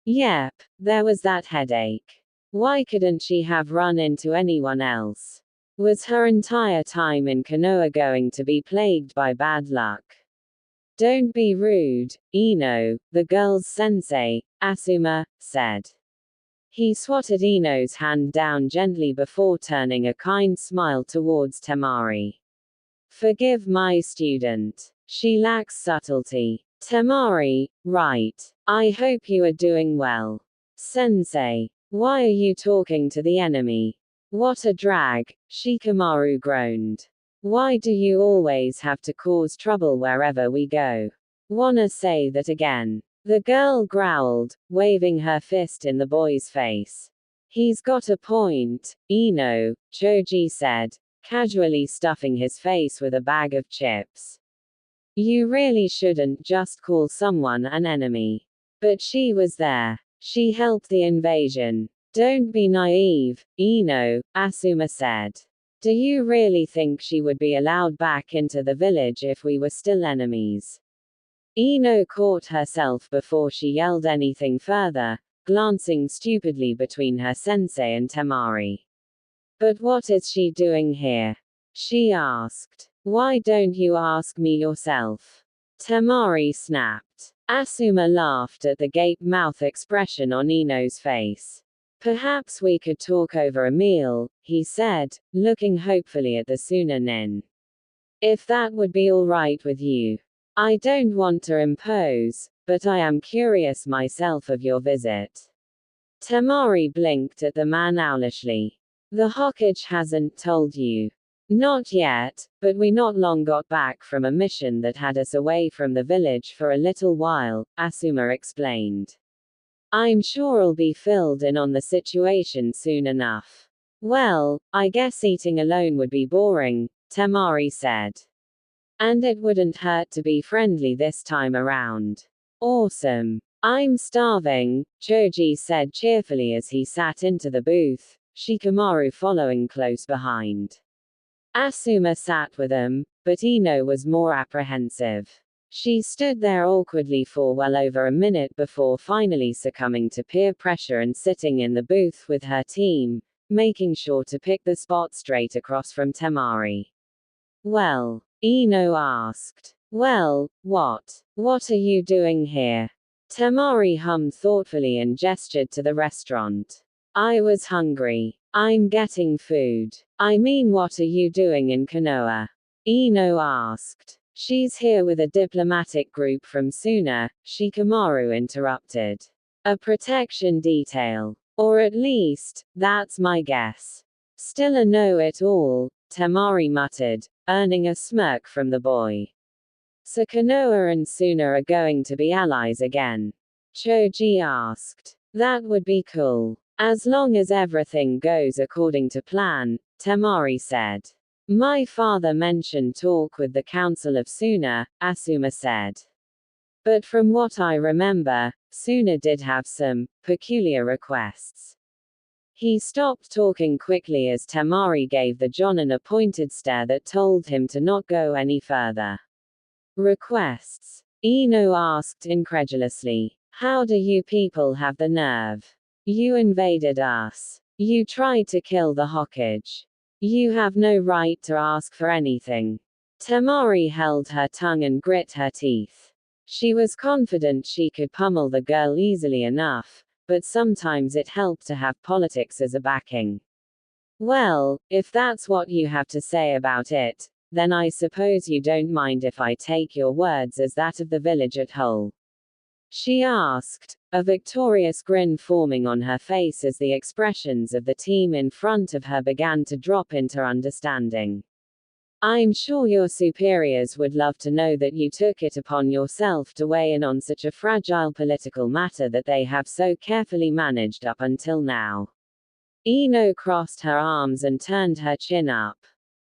Yep, there was that headache. Why couldn't she have run into anyone else? Was her entire time in Konoha going to be plagued by bad luck? Don't be rude, Ino, the girl's sensei, Asuma, said. He swatted Ino's hand down gently before turning a kind smile towards Temari. Forgive my student. She lacks subtlety. Temari, right. I hope you are doing well. Sensei, why are you talking to the enemy? What a drag, Shikamaru groaned. Why do you always have to cause trouble wherever we go? Wanna say that again? The girl growled, waving her fist in the boy's face. He's got a point, Ino, Choji said, casually stuffing his face with a bag of chips. You really shouldn't just call someone an enemy. But she was there. She helped the invasion. Don't be naive, Ino, Asuma said. Do you really think she would be allowed back into the village if we were still enemies? Ino caught herself before she yelled anything further, glancing stupidly between her sensei and Temari. But what is she doing here? She asked. Why don't you ask me yourself? Temari snapped. Asuma laughed at the gape-mouth expression on Ino's face. Perhaps we could talk over a meal, he said, looking hopefully at the Suna nin. If that would be all right with you. I don't want to impose, but I am curious myself of your visit. Temari blinked at the man owlishly. The Hokage hasn't told you. Not yet, but we not long got back from a mission that had us away from the village for a little while, Asuma explained. I'm sure I'll be filled in on the situation soon enough. Well, I guess eating alone would be boring, Temari said. And it wouldn't hurt to be friendly this time around. Awesome. I'm starving, Choji said cheerfully as he sat into the booth, Shikamaru following close behind. Asuma sat with him, but Ino was more apprehensive. She stood there awkwardly for well over a minute before finally succumbing to peer pressure and sitting in the booth with her team, making sure to pick the spot straight across from Temari. Well, Ino asked. Well, what? What are you doing here? Temari hummed thoughtfully and gestured to the restaurant. I was hungry. I'm getting food. I mean, what are you doing in Konoha? Ino asked. She's here with a diplomatic group from Suna, Shikamaru interrupted. A protection detail. Or at least, that's my guess. Still a know-it-all, Temari muttered, earning a smirk from the boy. So Konoha and Suna are going to be allies again? Choji asked. That would be cool. As long as everything goes according to plan, Temari said. My father mentioned talk with the Council of Suna, Asuma said. But from what I remember, Suna did have some peculiar requests. He stopped talking quickly as Temari gave the Jonin a pointed stare that told him to not go any further. Requests? Ino asked incredulously. How do you people have the nerve? You invaded us. You tried to kill the Hokage. You have no right to ask for anything. Temari held her tongue and grit her teeth. She was confident she could pummel the girl easily enough, but sometimes it helped to have politics as a backing. Well, if that's what you have to say about it, then I suppose you don't mind if I take your words as that of the village at whole. She asked, a victorious grin forming on her face as the expressions of the team in front of her began to drop into understanding. I'm sure your superiors would love to know that you took it upon yourself to weigh in on such a fragile political matter that they have so carefully managed up until now. Ino crossed her arms and turned her chin up.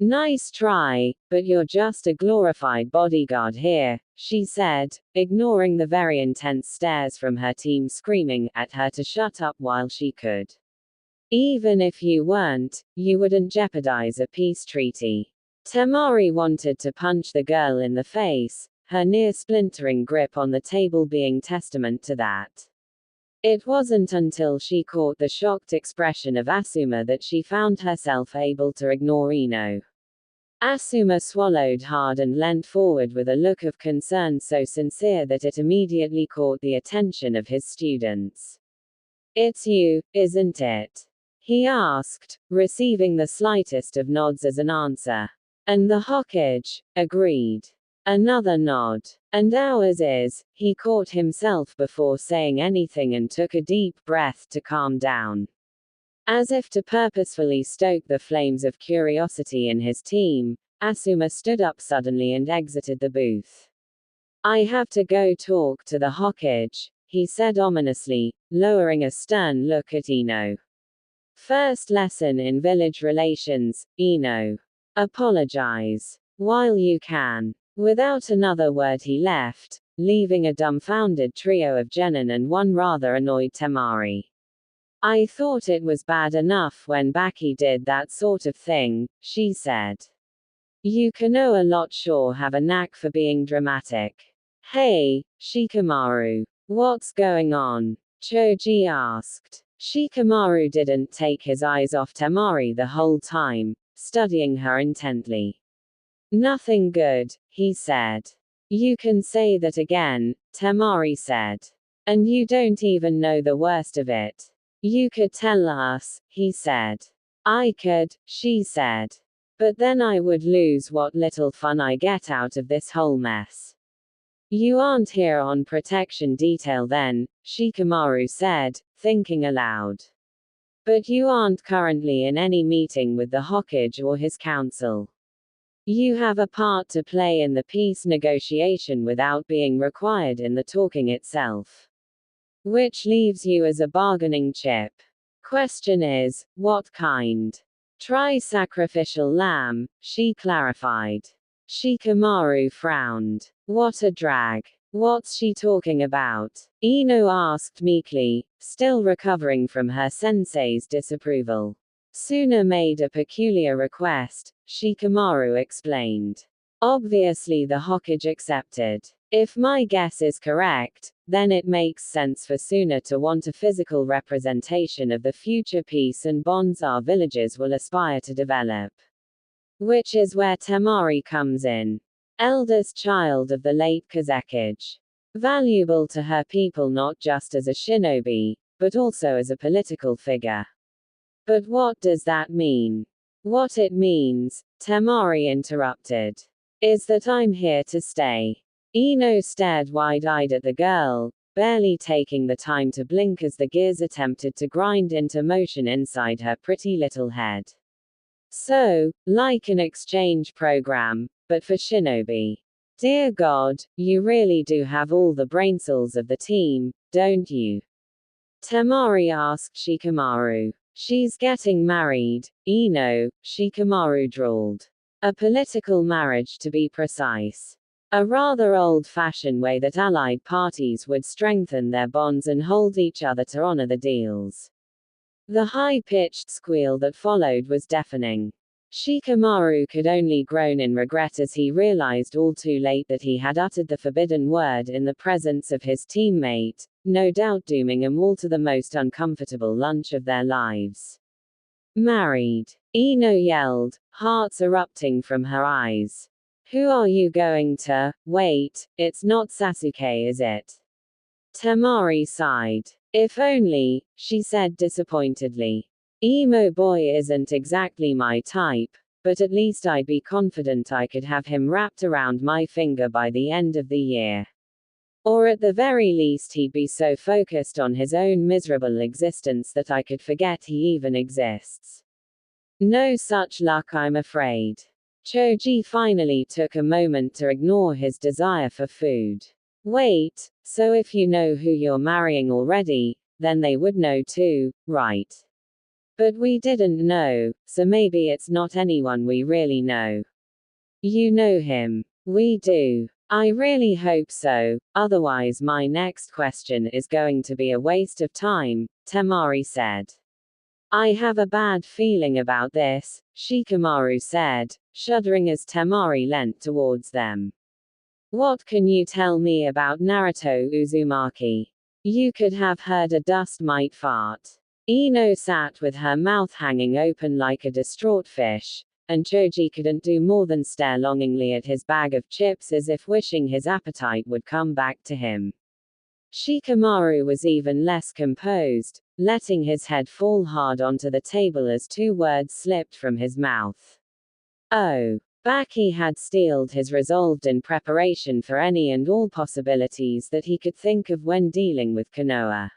Nice try, but you're just a glorified bodyguard here, she said, ignoring the very intense stares from her team screaming at her to shut up while she could. Even if you weren't, you wouldn't jeopardize a peace treaty. Temari wanted to punch the girl in the face, her near-splintering grip on the table being testament to that. It wasn't until she caught the shocked expression of Asuma that she found herself able to ignore Ino. Asuma swallowed hard and leant forward with a look of concern so sincere that it immediately caught the attention of his students. It's you, isn't it? He asked, receiving the slightest of nods as an answer. And the Hokage agreed. Another nod. And ours is, he caught himself before saying anything and took a deep breath to calm down. As if to purposefully stoke the flames of curiosity in his team, Asuma stood up suddenly and exited the booth. I have to go talk to the Hokage, he said ominously, lowering a stern look at Ino. First lesson in village relations, Ino. Apologize. While you can. Without another word he left, leaving a dumbfounded trio of Genin and one rather annoyed Temari. I thought it was bad enough when Baki did that sort of thing, she said. You Konoha lot sure have a knack for being dramatic. Hey, Shikamaru. What's going on? Choji asked. Shikamaru didn't take his eyes off Temari the whole time, studying her intently. Nothing good, he said. You can say that again, Temari said. And you don't even know the worst of it. You could tell us, he said. I could, she said. But then I would lose what little fun I get out of this whole mess. You aren't here on protection detail then, Shikamaru said, thinking aloud. But you aren't currently in any meeting with the Hokage or his council. You have a part to play in the peace negotiation without being required in the talking itself. Which leaves you as a bargaining chip. Question is, what kind? Try sacrificial lamb, she clarified. Shikamaru frowned. What a drag. What's she talking about? Ino asked meekly, still recovering from her sensei's disapproval. Suna made a peculiar request, Shikamaru explained. Obviously the Hokage accepted. If my guess is correct, then it makes sense for Suna to want a physical representation of the future peace and bonds our villages will aspire to develop. Which is where Temari comes in. Eldest child of the late Kazekage. Valuable to her people not just as a shinobi, but also as a political figure. But what does that mean? What it means, Temari interrupted, is that I'm here to stay. Ino stared wide-eyed at the girl, barely taking the time to blink as the gears attempted to grind into motion inside her pretty little head. So, like an exchange program, but for shinobi. Dear God, you really do have all the brain cells of the team, don't you? Temari asked Shikamaru. She's getting married, Ino, Shikamaru drawled. A political marriage to be precise. A rather old-fashioned way that allied parties would strengthen their bonds and hold each other to honor the deals. The high-pitched squeal that followed was deafening. Shikamaru could only groan in regret as he realized all too late that he had uttered the forbidden word in the presence of his teammate, no doubt dooming them all to the most uncomfortable lunch of their lives. Married. Ino yelled, hearts erupting from her eyes. Who are you going to? Wait, it's not Sasuke, is it? Temari sighed. If only, she said disappointedly. Emo boy isn't exactly my type, but at least I'd be confident I could have him wrapped around my finger by the end of the year. Or at the very least he'd be so focused on his own miserable existence that I could forget he even exists. No such luck, I'm afraid. Choji finally took a moment to ignore his desire for food. Wait, so if you know who you're marrying already, then they would know too, right? But we didn't know, so maybe it's not anyone we really know. You know him. We do. I really hope so, otherwise my next question is going to be a waste of time, Temari said. I have a bad feeling about this, Shikamaru said, shuddering as Temari leant towards them. What can you tell me about Naruto Uzumaki? You could have heard a dust mite fart. Ino sat with her mouth hanging open like a distraught fish, and Choji couldn't do more than stare longingly at his bag of chips as if wishing his appetite would come back to him. Shikamaru was even less composed, letting his head fall hard onto the table as two words slipped from his mouth. Oh. Baki had steeled his resolve in preparation for any and all possibilities that he could think of when dealing with Konoha.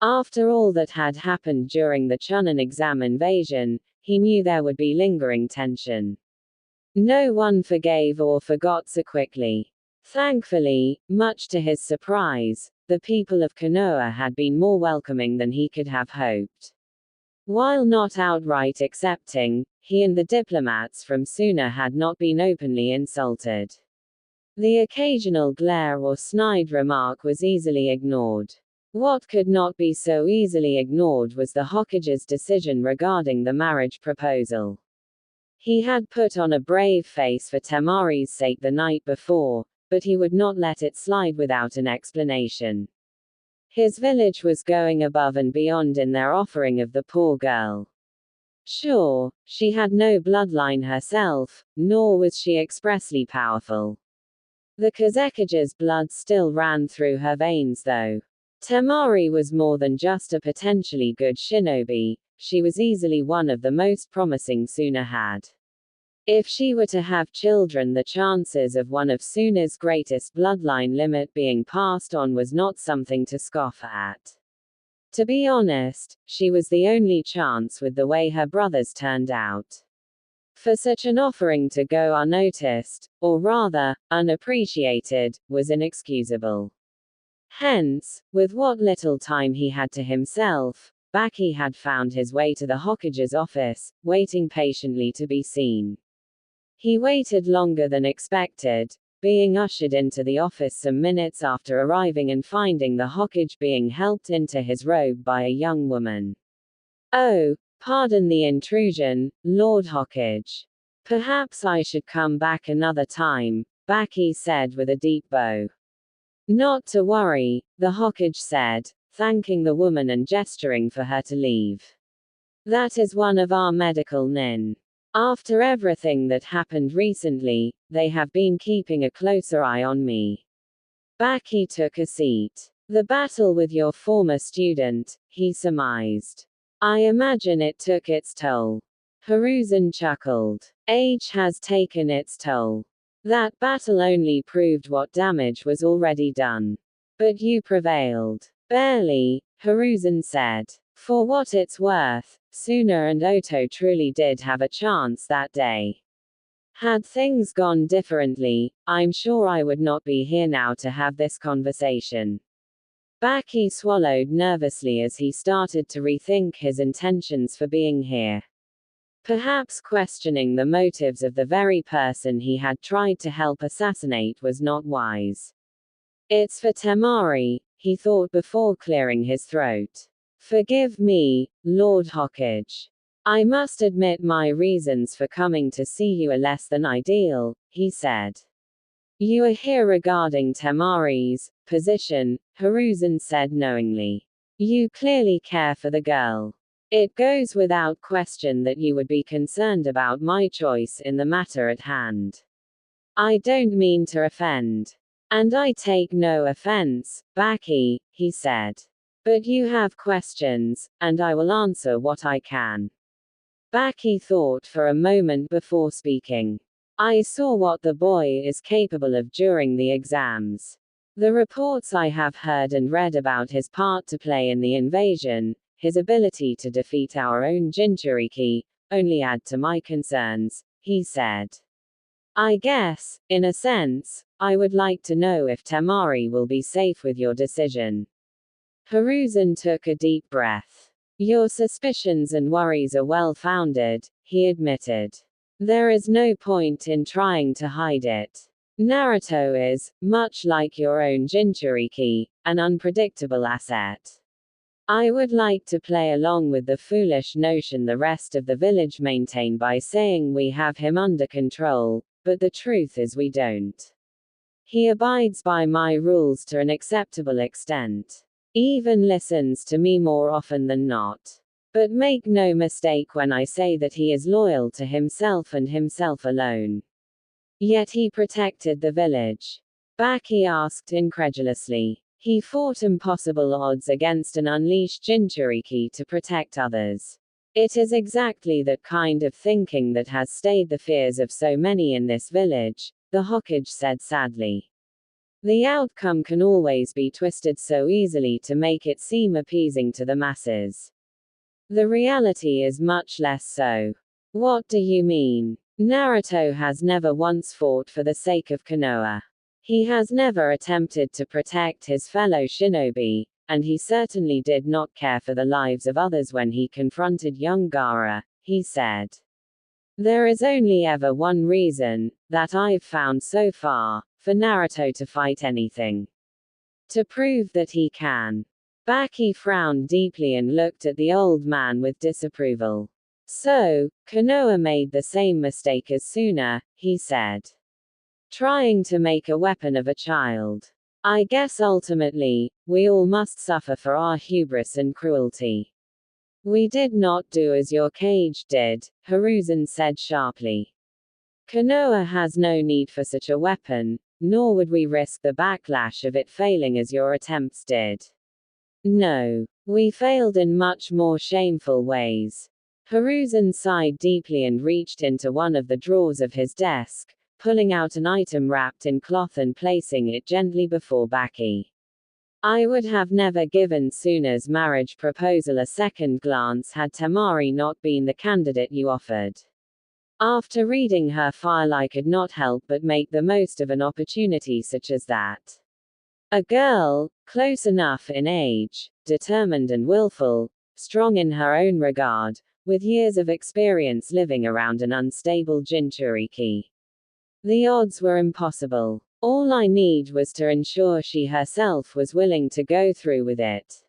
After all that had happened during the Chunin exam invasion, he knew there would be lingering tension. No one forgave or forgot so quickly. Thankfully, much to his surprise, the people of Konoha had been more welcoming than he could have hoped. While not outright accepting, he and the diplomats from Suna had not been openly insulted. The occasional glare or snide remark was easily ignored. What could not be so easily ignored was the Hokage's decision regarding the marriage proposal. He had put on a brave face for Temari's sake the night before, but he would not let it slide without an explanation. His village was going above and beyond in their offering of the poor girl. Sure, she had no bloodline herself, nor was she expressly powerful. The Kazekage's blood still ran through her veins though. Temari was more than just a potentially good shinobi, she was easily one of the most promising Suna had. If she were to have children, the chances of one of Suna's greatest bloodline limit being passed on was not something to scoff at. To be honest, she was the only chance with the way her brothers turned out. For such an offering to go unnoticed, or rather, unappreciated, was inexcusable. Hence, with what little time he had to himself, Baki had found his way to the Hokage's office, waiting patiently to be seen. He waited longer than expected, being ushered into the office some minutes after arriving and finding the Hokage being helped into his robe by a young woman. "Oh, pardon the intrusion, Lord Hokage. Perhaps I should come back another time," Baki said with a deep bow. "Not to worry," the Hokage said, thanking the woman and gesturing for her to leave. "That is one of our medical nin. After everything that happened recently, they have been keeping a closer eye on me." Baki took a seat. "The battle with your former student," he surmised. "I imagine it took its toll." Hiruzen chuckled. "Age has taken its toll. That battle only proved what damage was already done. But you prevailed." "Barely," Hiruzen said. "For what it's worth, Suna and Oto truly did have a chance that day. Had things gone differently, I'm sure I would not be here now to have this conversation." Baki swallowed nervously as he started to rethink his intentions for being here. Perhaps questioning the motives of the very person he had tried to help assassinate was not wise. "It's for Temari," he thought before clearing his throat. "Forgive me, Lord Hokage. I must admit my reasons for coming to see you are less than ideal," he said. "You are here regarding Temari's position," Hiruzen said knowingly. "You clearly care for the girl. It goes without question that you would be concerned about my choice in the matter at hand. I don't mean to offend. And I take no offense, Baki," he said. "But you have questions, and I will answer what I can." Baki thought for a moment before speaking. "I saw what the boy is capable of during the exams. The reports I have heard and read about his part to play in the invasion, his ability to defeat our own Jinchuriki, only add to my concerns," he said. "I guess, in a sense, I would like to know if Temari will be safe with your decision." Hiruzen took a deep breath. "Your suspicions and worries are well founded," he admitted. "There is no point in trying to hide it. Naruto is, much like your own Jinchuriki, an unpredictable asset. I would like to play along with the foolish notion the rest of the village maintain by saying we have him under control, but the truth is we don't. He abides by my rules to an acceptable extent. Even listens to me more often than not. But make no mistake when I say that he is loyal to himself and himself alone. Yet he protected the village." Baki asked incredulously. "He fought impossible odds against an unleashed Jinchuriki to protect others. It is exactly that kind of thinking that has stayed the fears of so many in this village," the Hokage said sadly. "The outcome can always be twisted so easily to make it seem appeasing to the masses. The reality is much less so." "What do you mean?" "Naruto has never once fought for the sake of Konoha. He has never attempted to protect his fellow shinobi, and he certainly did not care for the lives of others when he confronted young Gaara, he said. There is only ever one reason, that I've found so far, for Naruto to fight anything. To prove that he can. Baki frowned deeply and looked at the old man with disapproval. So, Konoha made the same mistake as Suna, he said. Trying to make a weapon of a child. I guess ultimately, we all must suffer for our hubris and cruelty. We did not do as your cage did, Hiruzen said sharply. Konoha has no need for such a weapon, nor would we risk the backlash of it failing as your attempts did. No. We failed in much more shameful ways. Hiruzen sighed deeply and reached into one of the drawers of his desk, pulling out an item wrapped in cloth and placing it gently before Baki. I would have never given Suna's marriage proposal a second glance had Temari not been the candidate you offered. After reading her file, I could not help but make the most of an opportunity such as that. A girl, close enough in age, determined and willful, strong in her own regard, with years of experience living around an unstable Jinchuriki. The odds were impossible. All I need was to ensure she herself was willing to go through with it.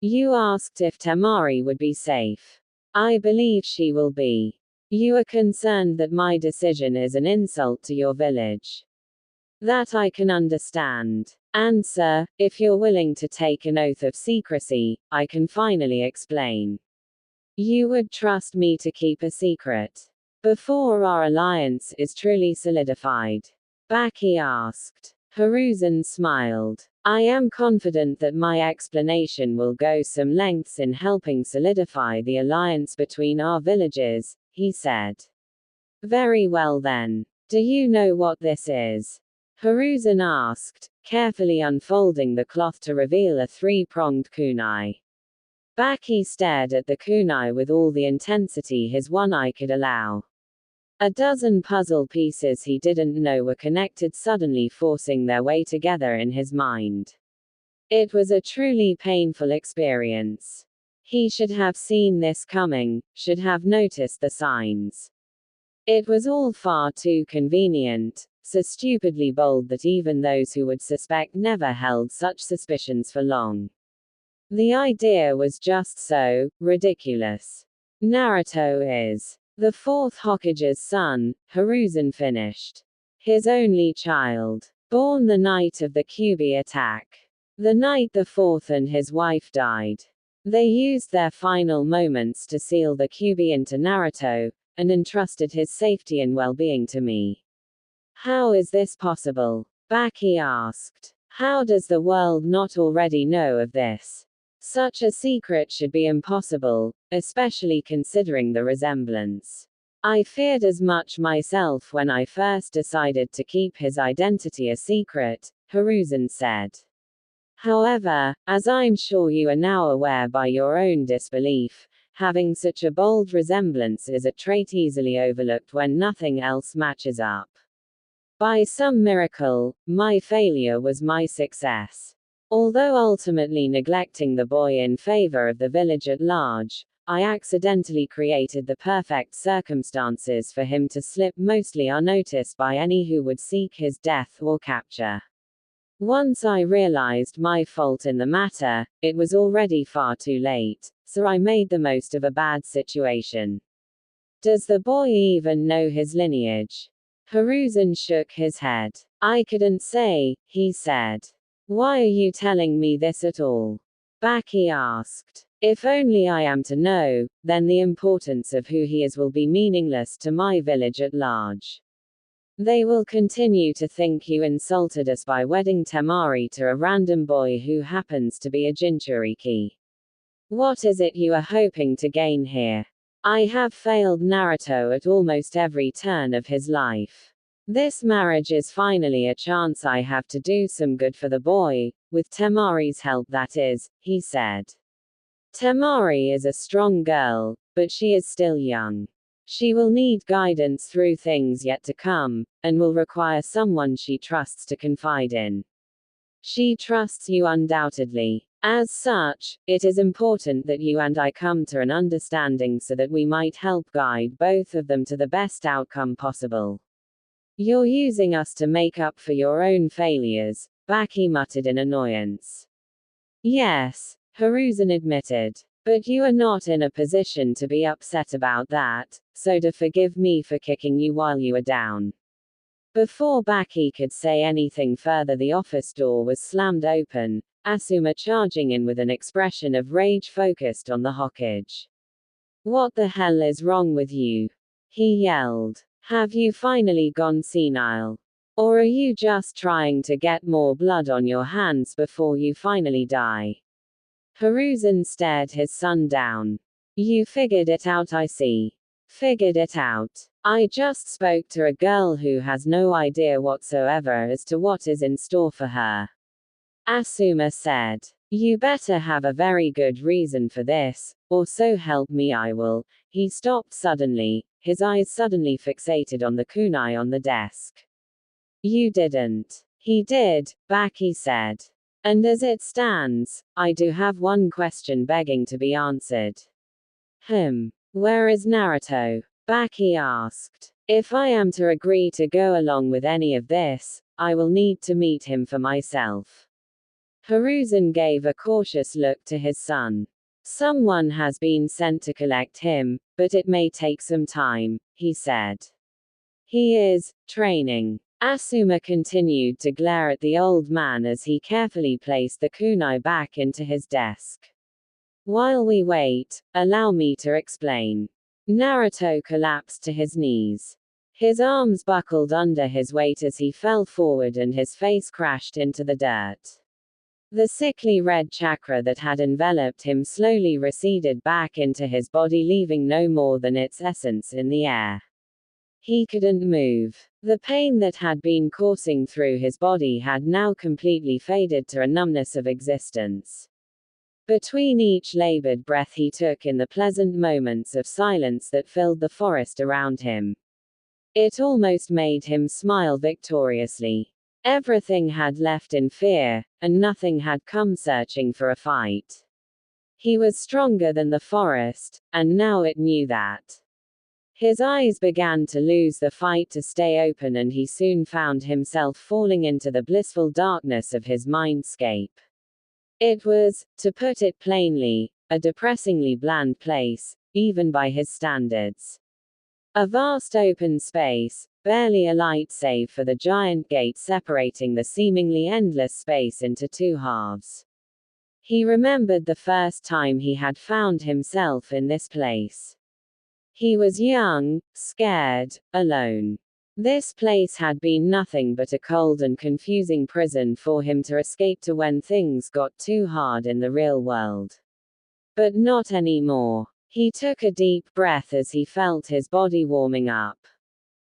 You asked if Temari would be safe. I believe she will be. You are concerned that my decision is an insult to your village. That I can understand. Answer, if you're willing to take an oath of secrecy, I can finally explain. You would trust me to keep a secret. Before our alliance is truly solidified. Baki asked. Hiruzen smiled. I am confident that my explanation will go some lengths in helping solidify the alliance between our villages, he said. Very well then. Do you know what this is? Hiruzen asked, carefully unfolding the cloth to reveal a three-pronged kunai. Baki stared at the kunai with all the intensity his one eye could allow. A dozen puzzle pieces he didn't know were connected suddenly forcing their way together in his mind. It was a truly painful experience. He should have seen this coming, should have noticed the signs. It was all far too convenient, so stupidly bold that even those who would suspect never held such suspicions for long. The idea was just so ridiculous. Naruto is the fourth Hokage's son, Hiruzen finished. His only child. Born the night of the Kyuubi attack. The night the fourth and his wife died. They used their final moments to seal the Kyuubi into Naruto, and entrusted his safety and well-being to me. How is this possible? Baki asked. How does the world not already know of this? Such a secret should be impossible, especially considering the resemblance. I feared as much myself when I first decided to keep his identity a secret, Hiruzen said. However, as I'm sure you are now aware by your own disbelief, having such a bold resemblance is a trait easily overlooked when nothing else matches up. By some miracle, my failure was my success. Although ultimately neglecting the boy in favor of the village at large, I accidentally created the perfect circumstances for him to slip mostly unnoticed by any who would seek his death or capture. Once I realized my fault in the matter, it was already far too late, so I made the most of a bad situation. Does the boy even know his lineage? Hiruzen shook his head. I couldn't say, he said. Why are you telling me this at all? Baki asked. If only I am to know, then the importance of who he is will be meaningless to my village at large. They will continue to think you insulted us by wedding Temari to a random boy who happens to be a Jinchuriki. What is it you are hoping to gain here? I have failed Naruto at almost every turn of his life. This marriage is finally a chance I have to do some good for the boy, with Temari's help that is, he said. Temari is a strong girl, but she is still young. She will need guidance through things yet to come, and will require someone she trusts to confide in. She trusts you undoubtedly. As such, it is important that you and I come to an understanding so that we might help guide both of them to the best outcome possible. You're using us to make up for your own failures, Baki muttered in annoyance. Yes, Hiruzen admitted. But you are not in a position to be upset about that, so do forgive me for kicking you while you are down. Before Baki could say anything further, the office door was slammed open, Asuma charging in with an expression of rage focused on the Hokage. What the hell is wrong with you? He yelled. Have you finally gone senile? Or are you just trying to get more blood on your hands before you finally die? Hiruzen stared his son down. You figured it out, I see. Figured it out. I just spoke to a girl who has no idea whatsoever as to what is in store for her. Asuma said. You better have a very good reason for this, or so help me I will. He stopped suddenly, his eyes suddenly fixated on the kunai on the desk. You didn't. He did, Baki said. And as it stands, I do have one question begging to be answered. Where is Naruto? Baki asked. If I am to agree to go along with any of this, I will need to meet him for myself. Hiruzen gave a cautious look to his son. Someone has been sent to collect him, but it may take some time, he said. He is training. Asuma continued to glare at the old man as he carefully placed the kunai back into his desk. While we wait, allow me to explain. Naruto collapsed to his knees. His arms buckled under his weight as he fell forward and his face crashed into the dirt. The sickly red chakra that had enveloped him slowly receded back into his body, leaving no more than its essence in the air. He couldn't move. The pain that had been coursing through his body had now completely faded to a numbness of existence. Between each labored breath he took in the pleasant moments of silence that filled the forest around him, it almost made him smile victoriously. Everything had left in fear, and nothing had come searching for a fight. He was stronger than the forest, and now it knew that. His eyes began to lose the fight to stay open, and he soon found himself falling into the blissful darkness of his mindscape. It was, to put it plainly, a depressingly bland place, even by his standards. A vast open space, barely a light save for the giant gate separating the seemingly endless space into two halves. He remembered the first time he had found himself in this place. He was young, scared, alone. This place had been nothing but a cold and confusing prison for him to escape to when things got too hard in the real world. But not anymore. He took a deep breath as he felt his body warming up.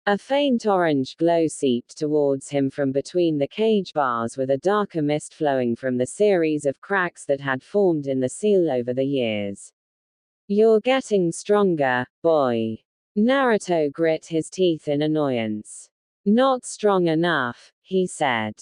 A faint orange glow seeped towards him from between the cage bars, with a darker mist flowing from the series of cracks that had formed in the seal over the years. You're getting stronger, boy. Naruto grit his teeth in annoyance. Not strong enough, he said.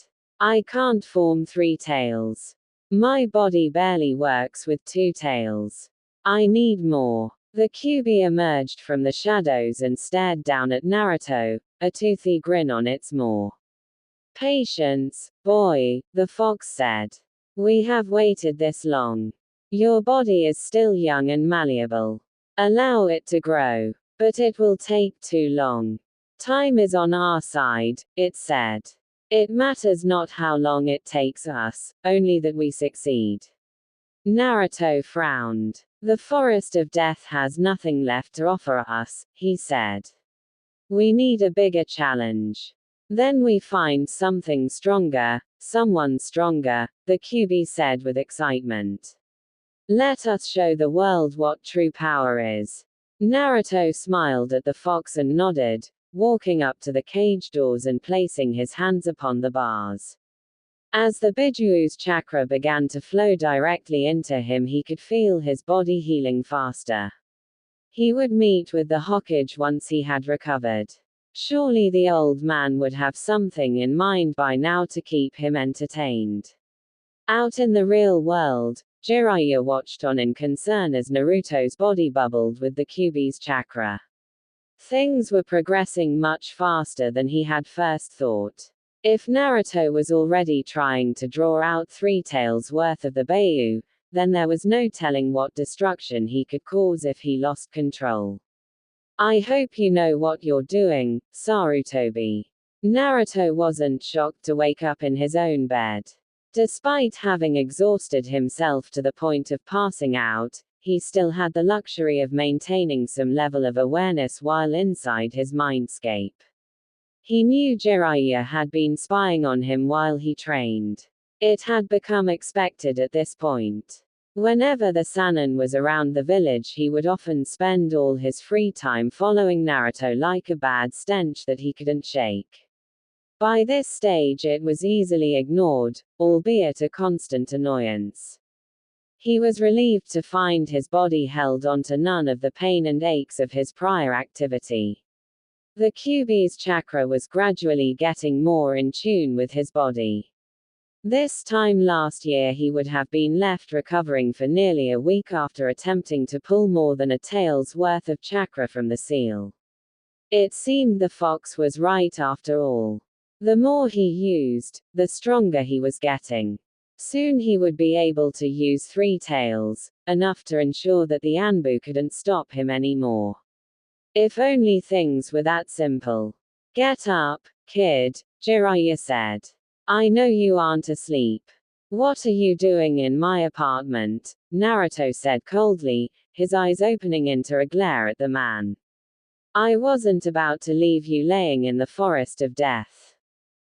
I can't form 3 tails. My body barely works with 2 tails. I need more. The Kyuubi emerged from the shadows and stared down at Naruto, a toothy grin on its maw. Patience, boy, the fox said. We have waited this long. Your body is still young and malleable. Allow it to grow. But it will take too long. Time is on our side, it said. It matters not how long it takes us, only that we succeed. Naruto frowned. The forest of death has nothing left to offer us, he said. We need a bigger challenge. Then we find something stronger, someone stronger, the Kyuubi said with excitement. Let us show the world what true power is. Naruto smiled at the fox and nodded, walking up to the cage doors and placing his hands upon the bars. As the Bijuu's chakra began to flow directly into him, he could feel his body healing faster. He would meet with the Hokage once he had recovered. Surely the old man would have something in mind by now to keep him entertained. Out in the real world, Jiraiya watched on in concern as Naruto's body bubbled with the Kyuubi's chakra. Things were progressing much faster than he had first thought. If Naruto was already trying to draw out 3 taels worth of the Beiyu, then there was no telling what destruction he could cause if he lost control. I hope you know what you're doing, Sarutobi. Naruto wasn't shocked to wake up in his own bed. Despite having exhausted himself to the point of passing out, he still had the luxury of maintaining some level of awareness while inside his mindscape. He knew Jiraiya had been spying on him while he trained. It had become expected at this point. Whenever the Sannin was around the village, he would often spend all his free time following Naruto like a bad stench that he couldn't shake. By this stage it was easily ignored, albeit a constant annoyance. He was relieved to find his body held onto none of the pain and aches of his prior activity. The Kyuubi's chakra was gradually getting more in tune with his body. This time last year he would have been left recovering for nearly a week after attempting to pull more than a tael's worth of chakra from the seal. It seemed the fox was right after all. The more he used, the stronger he was getting. Soon he would be able to use 3 taels, enough to ensure that the Anbu couldn't stop him anymore. If only things were that simple. Get up, kid, Jiraiya said. I know you aren't asleep. What are you doing in my apartment? Naruto said coldly, his eyes opening into a glare at the man. I wasn't about to leave you laying in the forest of death.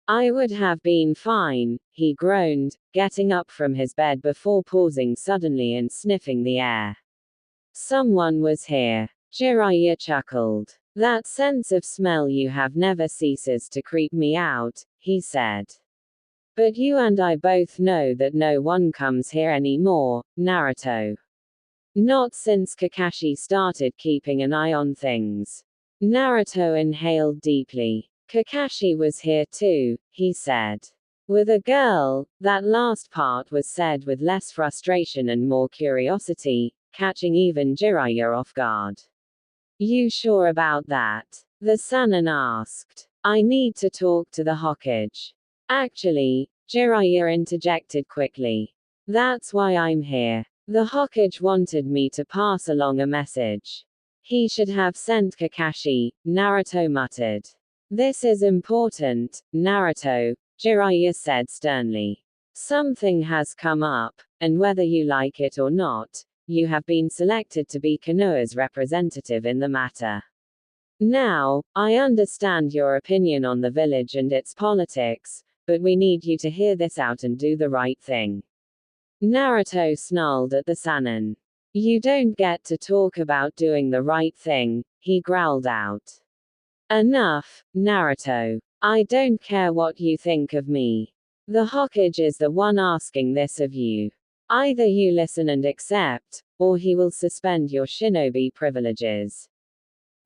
I would have been fine, he groaned, getting up from his bed before pausing suddenly and sniffing the air. Someone was here. Jiraiya chuckled. That sense of smell you have never ceases to creep me out, he said. But you and I both know that no one comes here anymore, Naruto. Not since Kakashi started keeping an eye on things. Naruto inhaled deeply. Kakashi was here too, he said. With a girl, that last part was said with less frustration and more curiosity, catching even Jiraiya off guard. You sure about that? The Sannin asked. I need to talk to the Hokage. Actually, Jiraiya interjected quickly. That's why I'm here. The Hokage wanted me to pass along a message. He should have sent Kakashi, Naruto muttered. This is important, Naruto, Jiraiya said sternly. Something has come up, and whether you like it or not, you have been selected to be Konoha's representative in the matter. Now, I understand your opinion on the village and its politics, but we need you to hear this out and do the right thing. Naruto snarled at the Sannin. You don't get to talk about doing the right thing, he growled out. Enough, Naruto. I don't care what you think of me. The Hokage is the one asking this of you. Either you listen and accept, or he will suspend your shinobi privileges.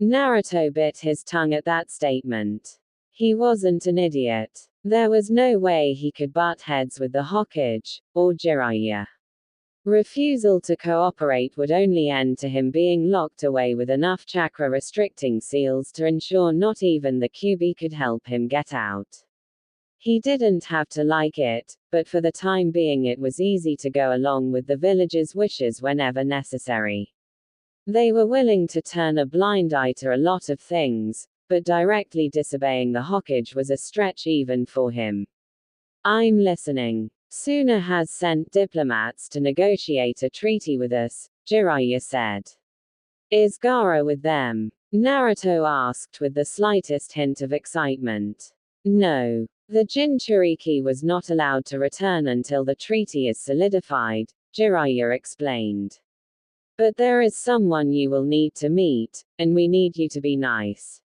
Naruto bit his tongue at that statement. He wasn't an idiot. There was no way he could butt heads with the Hokage, or Jiraiya. Refusal to cooperate would only end to him being locked away with enough chakra-restricting seals to ensure not even the Kyuubi could help him get out. He didn't have to like it, but for the time being it was easy to go along with the village's wishes whenever necessary. They were willing to turn a blind eye to a lot of things, but directly disobeying the Hokage was a stretch even for him. I'm listening. Suna has sent diplomats to negotiate a treaty with us, Jiraiya said. Is Gaara with them? Naruto asked with the slightest hint of excitement. No. The Jinchuriki was not allowed to return until the treaty is solidified, Jiraiya explained. But there is someone you will need to meet, and we need you to be nice.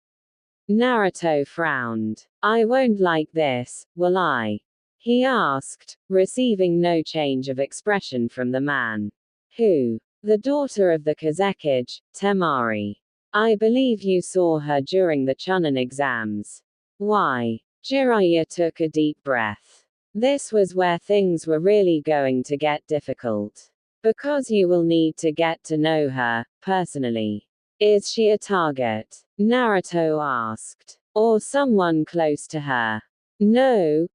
Naruto frowned. I won't like this, will I? He asked, receiving no change of expression from the man. Who? The daughter of the Kazekage, Temari. I believe you saw her during the Chunin exams. Why? Jiraiya took a deep breath. This was where things were really going to get difficult. Because you will need to get to know her, personally. Is she a target? Naruto asked. Or someone close to her? No,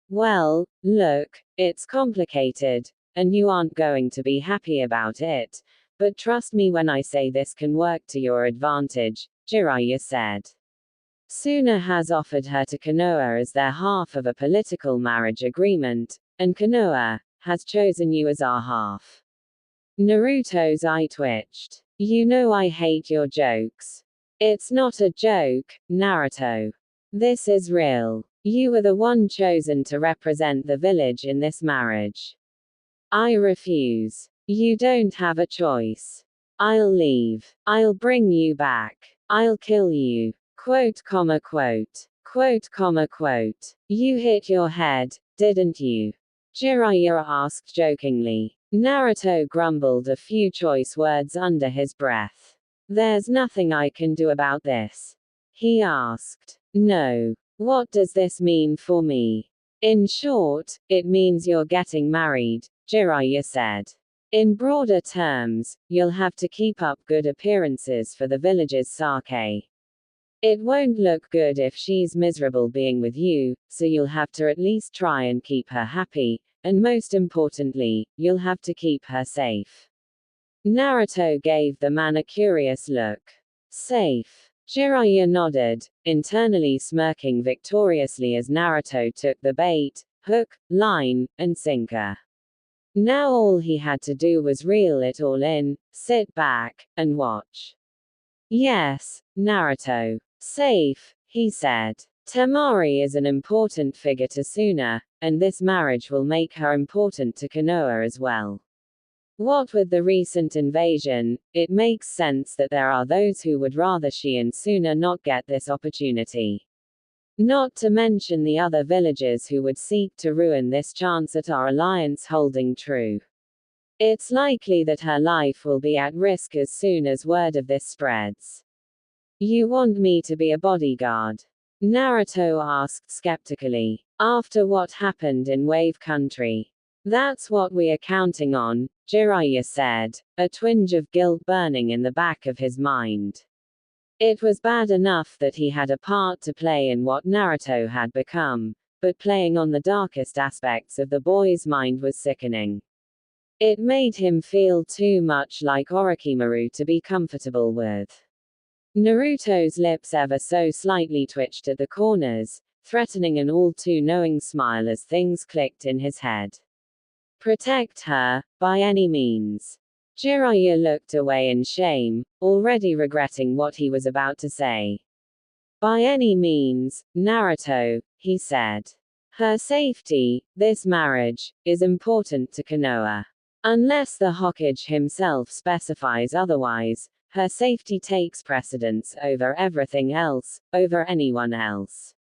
well, look, it's complicated, and you aren't going to be happy about it. But trust me when I say this can work to your advantage, Jiraiya said. Suna has offered her to Konoha as their half of a political marriage agreement, and Konoha has chosen you as our half. Naruto's eye twitched. You know I hate your jokes. It's not a joke, Naruto. This is real. You were the one chosen to represent the village in this marriage. I refuse. You don't have a choice. I'll leave. I'll bring you back. I'll kill you. Quote, comma, quote. Quote, comma, quote. You hit your head, didn't you? Jiraiya asked jokingly. Naruto grumbled a few choice words under his breath. There's nothing I can do about this. He asked. No. What does this mean for me? In short, it means you're getting married, Jiraiya said. In broader terms, you'll have to keep up good appearances for the village's sake. It won't look good if she's miserable being with you, so you'll have to at least try and keep her happy, and most importantly, you'll have to keep her safe. Naruto gave the man a curious look. Safe. Jiraiya nodded, internally smirking victoriously as Naruto took the bait, hook, line, and sinker. Now all he had to do was reel it all in, sit back, and watch. Yes, Naruto. Safe, he said. Temari is an important figure to Suna, and this marriage will make her important to Konoha as well. What with the recent invasion, it makes sense that there are those who would rather she and Suna not get this opportunity. Not to mention the other villagers who would seek to ruin this chance at our alliance holding true. It's likely that her life will be at risk as soon as word of this spreads. You want me to be a bodyguard? Naruto asked skeptically. After what happened in Wave Country. That's what we are counting on, Jiraiya said, a twinge of guilt burning in the back of his mind. It was bad enough that he had a part to play in what Naruto had become, but playing on the darkest aspects of the boy's mind was sickening. It made him feel too much like Orochimaru to be comfortable with. Naruto's lips ever so slightly twitched at the corners, threatening an all-too-knowing smile as things clicked in his head. Protect her, by any means. Jiraiya looked away in shame, already regretting what he was about to say. By any means, Naruto, he said. Her safety, this marriage, is important to Konoha. Unless the Hokage himself specifies otherwise, her safety takes precedence over everything else, over anyone else.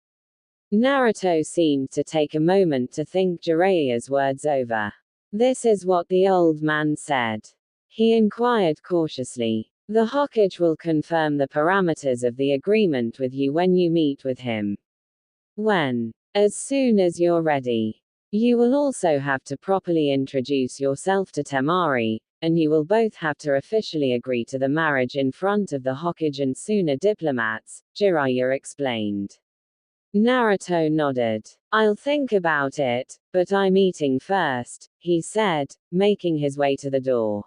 Naruto seemed to take a moment to think Jiraiya's words over. This is what the old man said. He inquired cautiously. The Hokage will confirm the parameters of the agreement with you when you meet with him. When? As soon as you're ready. You will also have to properly introduce yourself to Temari, and you will both have to officially agree to the marriage in front of the Hokage and Suna diplomats, Jiraiya explained. Naruto nodded. I'll think about it, but I'm eating first, he said, making his way to the door.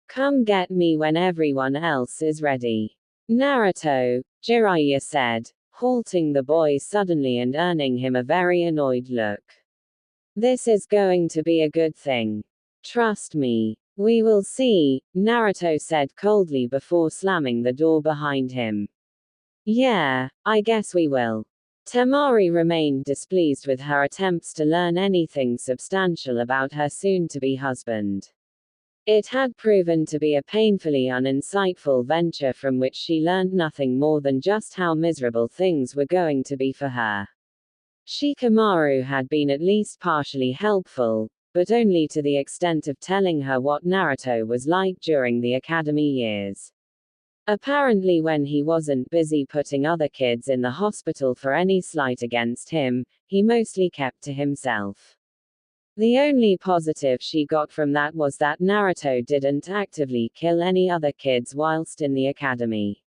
Come get me when everyone else is ready. Naruto, Jiraiya said, halting the boy suddenly and earning him a very annoyed look. This is going to be a good thing. Trust me. We will see, Naruto said coldly before slamming the door behind him. Yeah, I guess we will. Temari remained displeased with her attempts to learn anything substantial about her soon-to-be husband. It had proven to be a painfully uninsightful venture from which she learned nothing more than just how miserable things were going to be for her. Shikamaru had been at least partially helpful, but only to the extent of telling her what Naruto was like during the academy years. Apparently, when he wasn't busy putting other kids in the hospital for any slight against him, he mostly kept to himself. The only positive she got from that was that Naruto didn't actively kill any other kids whilst in the academy.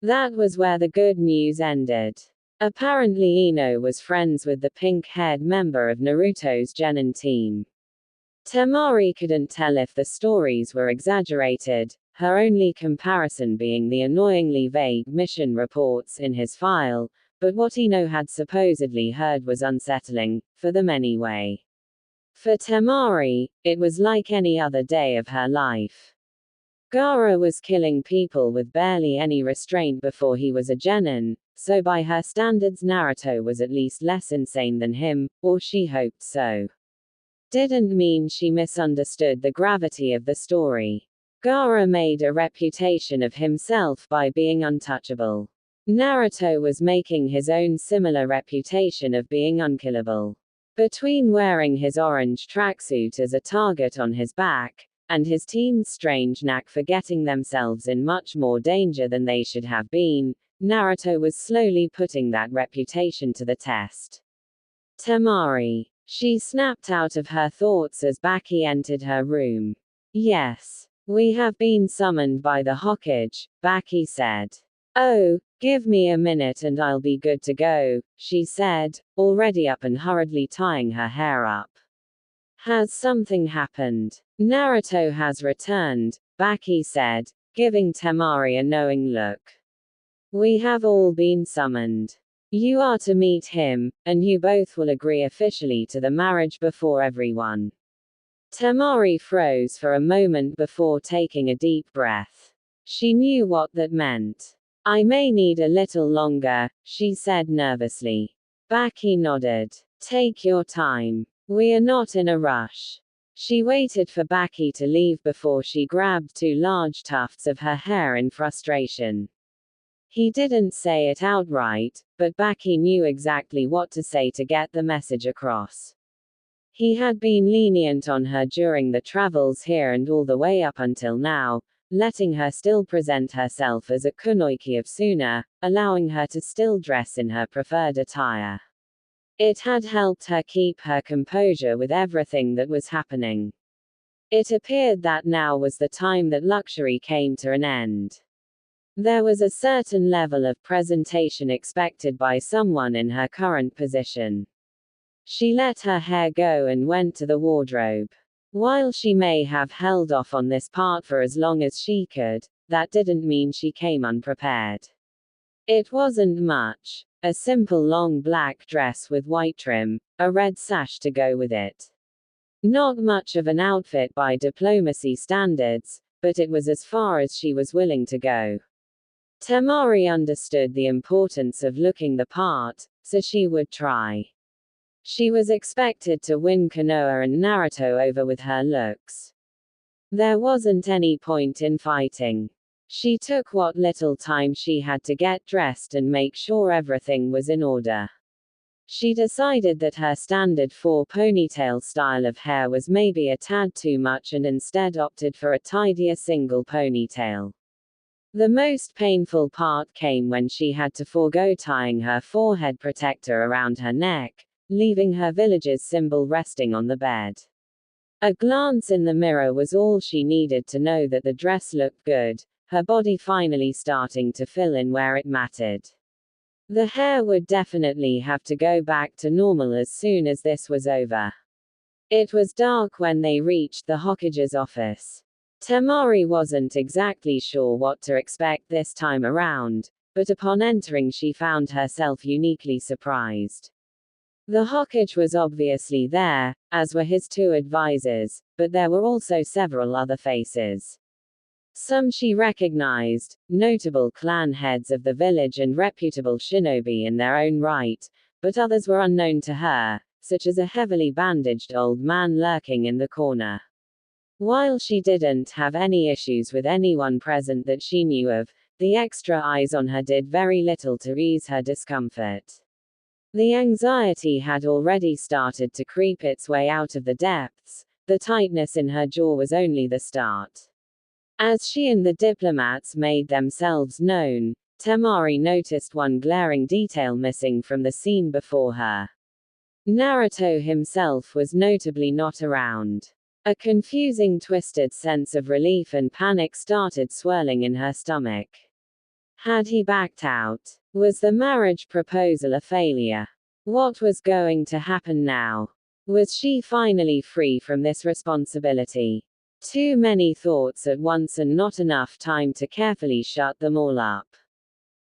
That was where the good news ended. Apparently Ino was friends with the pink-haired member of Naruto's genin team. Temari couldn't tell if the stories were exaggerated, her only comparison being the annoyingly vague mission reports in his file, but what Ino had supposedly heard was unsettling, for them anyway. For Temari, it was like any other day of her life. Gaara was killing people with barely any restraint before he was a genin, so by her standards Naruto was at least less insane than him, or she hoped so. Didn't mean she misunderstood the gravity of the story. Gaara made a reputation of himself by being untouchable. Naruto was making his own similar reputation of being unkillable. Between wearing his orange tracksuit as a target on his back, and his team's strange knack for getting themselves in much more danger than they should have been, Naruto was slowly putting that reputation to the test. Temari. She snapped out of her thoughts as Baki entered her room. Yes. We have been summoned by the Hokage, Baki said. Oh, give me a minute and I'll be good to go, she said, already up and hurriedly tying her hair up. Has something happened? Naruto has returned, Baki said, giving Temari a knowing look. We have all been summoned. You are to meet him, and you both will agree officially to the marriage before everyone. Temari froze for a moment before taking a deep breath. She knew what that meant. I may need a little longer, she said nervously. Baki nodded. Take your time. We are not in a rush. She waited for Baki to leave before she grabbed 2 large tufts of her hair in frustration. He didn't say it outright, but Baki knew exactly what to say to get the message across. He had been lenient on her during the travels here and all the way up until now, letting her still present herself as a kunoichi of Suna, allowing her to still dress in her preferred attire. It had helped her keep her composure with everything that was happening. It appeared that now was the time that luxury came to an end. There was a certain level of presentation expected by someone in her current position. She let her hair go and went to the wardrobe. While she may have held off on this part for as long as she could, that didn't mean she came unprepared. It wasn't much. A simple long black dress with white trim, a red sash to go with it. Not much of an outfit by diplomacy standards, but it was as far as she was willing to go. Temari understood the importance of looking the part, so she would try. She was expected to win Konoha and Naruto over with her looks. There wasn't any point in fighting. She took what little time she had to get dressed and make sure everything was in order. She decided that her standard 4-ponytail style of hair was maybe a tad too much and instead opted for a tidier single ponytail. The most painful part came when she had to forego tying her forehead protector around her neck, leaving her village's symbol resting on the bed. A glance in the mirror was all she needed to know that the dress looked good, her body finally starting to fill in where it mattered. The hair would definitely have to go back to normal as soon as this was over. It was dark when they reached the Hokage's office. Temari wasn't exactly sure what to expect this time around, but upon entering she found herself uniquely surprised. The Hokage was obviously there, as were his 2 advisors, but there were also several other faces. Some she recognized, notable clan heads of the village and reputable shinobi in their own right, but others were unknown to her, such as a heavily bandaged old man lurking in the corner. While she didn't have any issues with anyone present that she knew of, the extra eyes on her did very little to ease her discomfort. The anxiety had already started to creep its way out of the depths. The tightness in her jaw was only the start. As she and the diplomats made themselves known, Temari noticed one glaring detail missing from the scene before her. Naruto himself was notably not around. A confusing, twisted sense of relief and panic started swirling in her stomach. Had he backed out? Was the marriage proposal a failure? What was going to happen now? Was she finally free from this responsibility? Too many thoughts at once and not enough time to carefully shut them all up.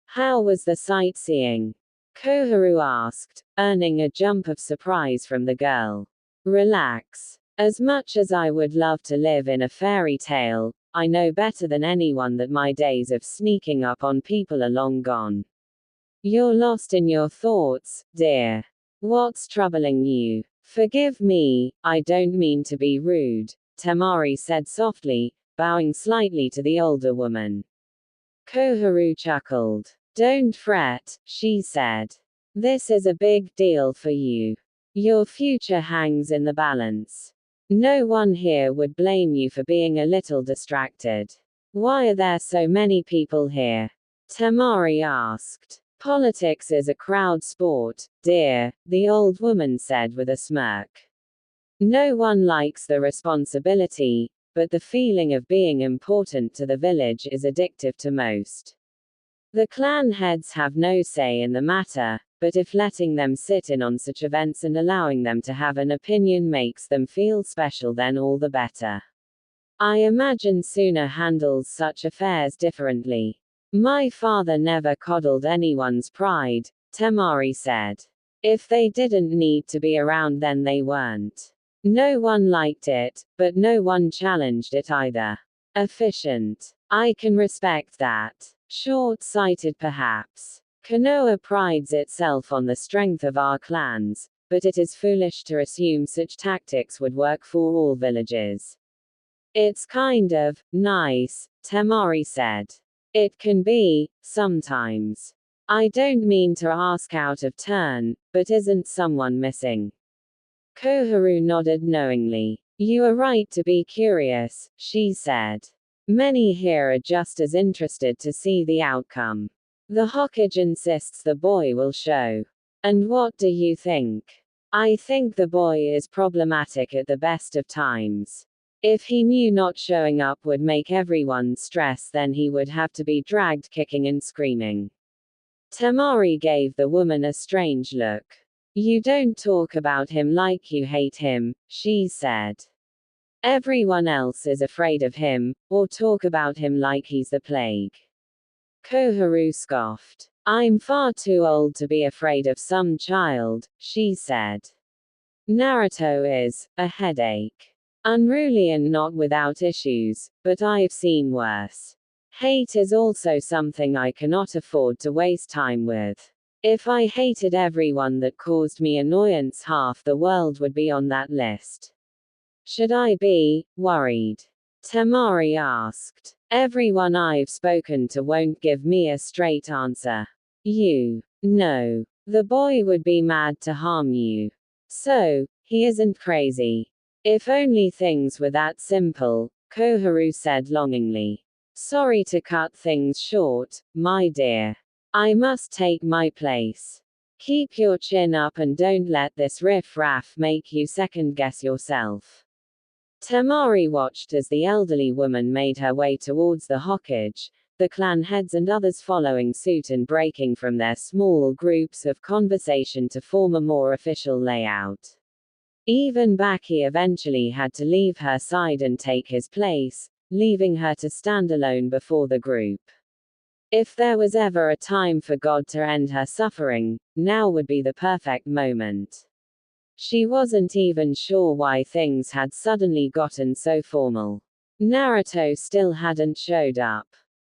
How was the sightseeing? Koharu asked, earning a jump of surprise from the girl. Relax. As much as I would love to live in a fairy tale, I know better than anyone that my days of sneaking up on people are long gone. You're lost in your thoughts, dear. What's troubling you? Forgive me, I don't mean to be rude, Temari said softly, bowing slightly to the older woman. Koharu chuckled. Don't fret, she said. This is a big deal for you. Your future hangs in the balance. No one here would blame you for being a little distracted. Why are there so many people here? Temari asked. Politics is a crowd sport, dear, the old woman said with a smirk. No one likes the responsibility, but the feeling of being important to the village is addictive to most. The clan heads have no say in the matter, but if letting them sit in on such events and allowing them to have an opinion makes them feel special, then all the better. I imagine Suna handles such affairs differently. My father never coddled anyone's pride, Temari said. If they didn't need to be around, then they weren't. No one liked it, but no one challenged it either. Efficient. I can respect that. Short-sighted perhaps. Konoha prides itself on the strength of our clans, but it is foolish to assume such tactics would work for all villages. It's kind of nice, Temari said. It can be, sometimes. I don't mean to ask out of turn, but isn't someone missing? Koharu nodded knowingly. You are right to be curious, she said. Many here are just as interested to see the outcome. The Hokage insists the boy will show. And what do you think? I think the boy is problematic at the best of times. If he knew not showing up would make everyone stress, then he would have to be dragged kicking and screaming. Temari gave the woman a strange look. You don't talk about him like you hate him, she said. Everyone else is afraid of him, or talk about him like he's the plague. Koharu scoffed. I'm far too old to be afraid of some child, she said. Naruto is a headache. Unruly and not without issues, but I've seen worse. Hate is also something I cannot afford to waste time with. If I hated everyone that caused me annoyance, half the world would be on that list. Should I be worried? Temari asked. Everyone I've spoken to won't give me a straight answer. You know, the boy would be mad to harm you. So, he isn't crazy. If only things were that simple, Koharu said longingly. Sorry to cut things short, my dear. I must take my place. Keep your chin up and don't let this riff-raff make you second-guess yourself. Temari watched as the elderly woman made her way towards the Hokage, the clan heads and others following suit and breaking from their small groups of conversation to form a more official layout. Even Baki eventually had to leave her side and take his place, leaving her to stand alone before the group. If there was ever a time for God to end her suffering, now would be the perfect moment. She wasn't even sure why things had suddenly gotten so formal. Naruto still hadn't showed up.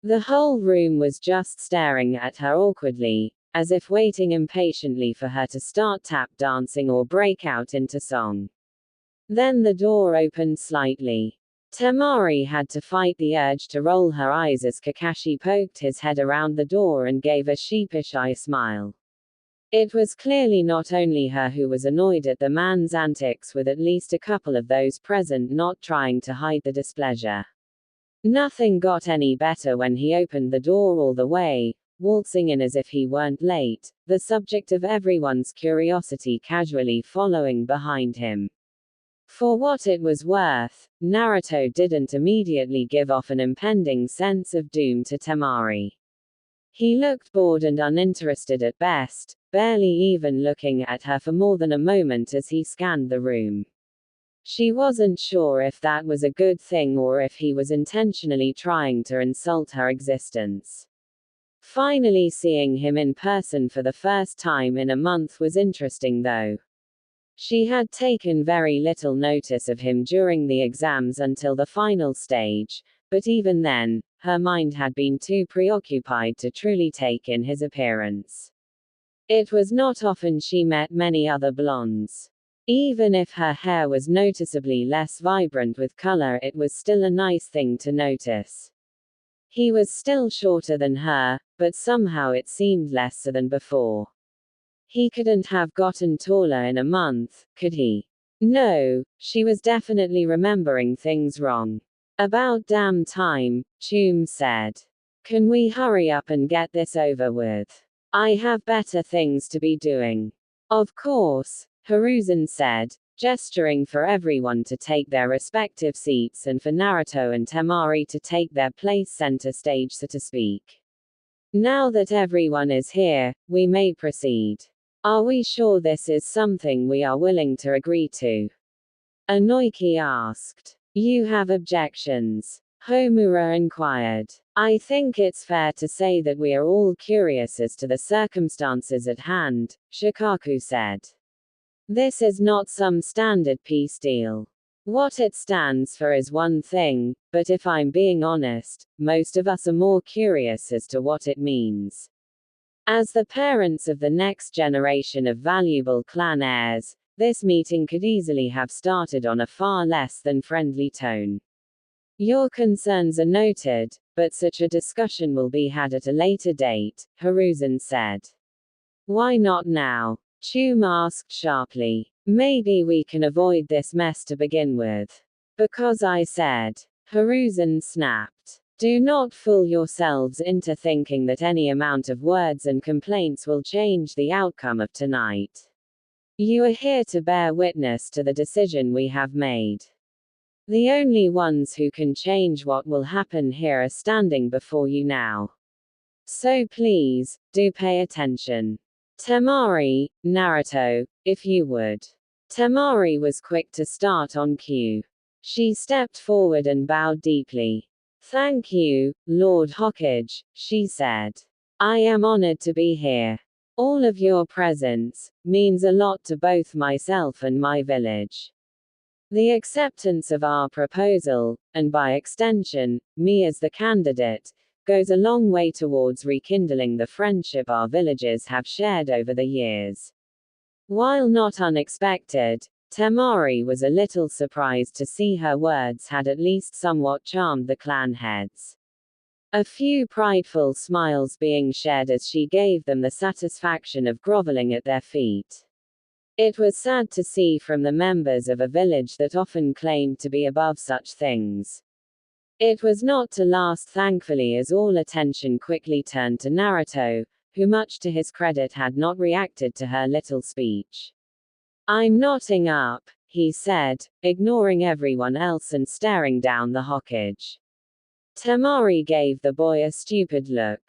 The whole room was just staring at her awkwardly, as if waiting impatiently for her to start tap dancing or break out into song. Then the door opened slightly. Temari had to fight the urge to roll her eyes as Kakashi poked his head around the door and gave a sheepish eye smile. It was clearly not only her who was annoyed at the man's antics, with at least a couple of those present not trying to hide the displeasure. Nothing got any better when he opened the door all the way, waltzing in as if he weren't late, the subject of everyone's curiosity casually following behind him. For what it was worth, Naruto didn't immediately give off an impending sense of doom to Temari. He looked bored and uninterested at best, barely even looking at her for more than a moment as he scanned the room. She wasn't sure if that was a good thing or if he was intentionally trying to insult her existence. Finally seeing him in person for the first time in a month was interesting though. She had taken very little notice of him during the exams until the final stage, but even then, her mind had been too preoccupied to truly take in his appearance. It was not often she met many other blondes. Even if her hair was noticeably less vibrant with color, it was still a nice thing to notice. He was still shorter than her, but somehow it seemed less so than before. He couldn't have gotten taller in a month, could he? No, she was definitely remembering things wrong. About damn time, Chum said. Can we hurry up and get this over with? I have better things to be doing. Of course, Hiruzen said, gesturing for everyone to take their respective seats and for Naruto and Temari to take their place center stage, so to speak. Now that everyone is here, we may proceed. Are we sure this is something we are willing to agree to? Anoiki asked. You have objections? Homura inquired. I think it's fair to say that we are all curious as to the circumstances at hand, Shikaku said. This is not some standard peace deal. What it stands for is one thing, but if I'm being honest, most of us are more curious as to what it means. As the parents of the next generation of valuable clan heirs, this meeting could easily have started on a far less than friendly tone. Your concerns are noted, but such a discussion will be had at a later date, Hiruzen said. Why not now? Chum asked sharply. Maybe we can avoid this mess to begin with. Because I said. Hiruzen snapped. Do not fool yourselves into thinking that any amount of words and complaints will change the outcome of tonight. You are here to bear witness to the decision we have made. The only ones who can change what will happen here are standing before you now. So please, do pay attention. Temari, Naruto, if you would. Temari was quick to start on cue. She stepped forward and bowed deeply. Thank you, Lord Hokage, she said. I am honored to be here. All of your presence means a lot to both myself and my village. The acceptance of our proposal, and by extension, me as the candidate, goes a long way towards rekindling the friendship our villages have shared over the years. While not unexpected, Temari was a little surprised to see her words had at least somewhat charmed the clan heads. A few prideful smiles being shared as she gave them the satisfaction of groveling at their feet. It was sad to see from the members of a village that often claimed to be above such things. It was not to last thankfully, as all attention quickly turned to Naruto, who much to his credit had not reacted to her little speech. I'm knotting up, he said, ignoring everyone else and staring down the Hokage. Temari gave the boy a stupid look.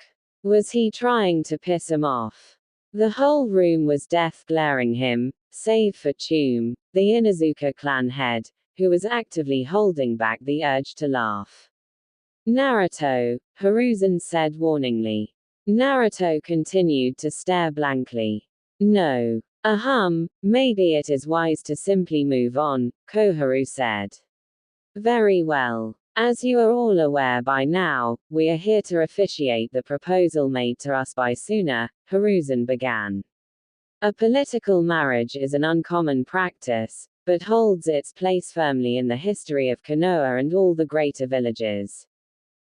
Was he trying to piss him off? The whole room was death glaring him, save for Chum, the Inuzuka clan head, who was actively holding back the urge to laugh. Naruto, Hiruzen said warningly. Naruto continued to stare blankly. No. Maybe it is wise to simply move on, Koharu said. Very well. As you are all aware by now, we are here to officiate the proposal made to us by Suna, Hiruzen began. A political marriage is an uncommon practice, but holds its place firmly in the history of Konoha and all the greater villages.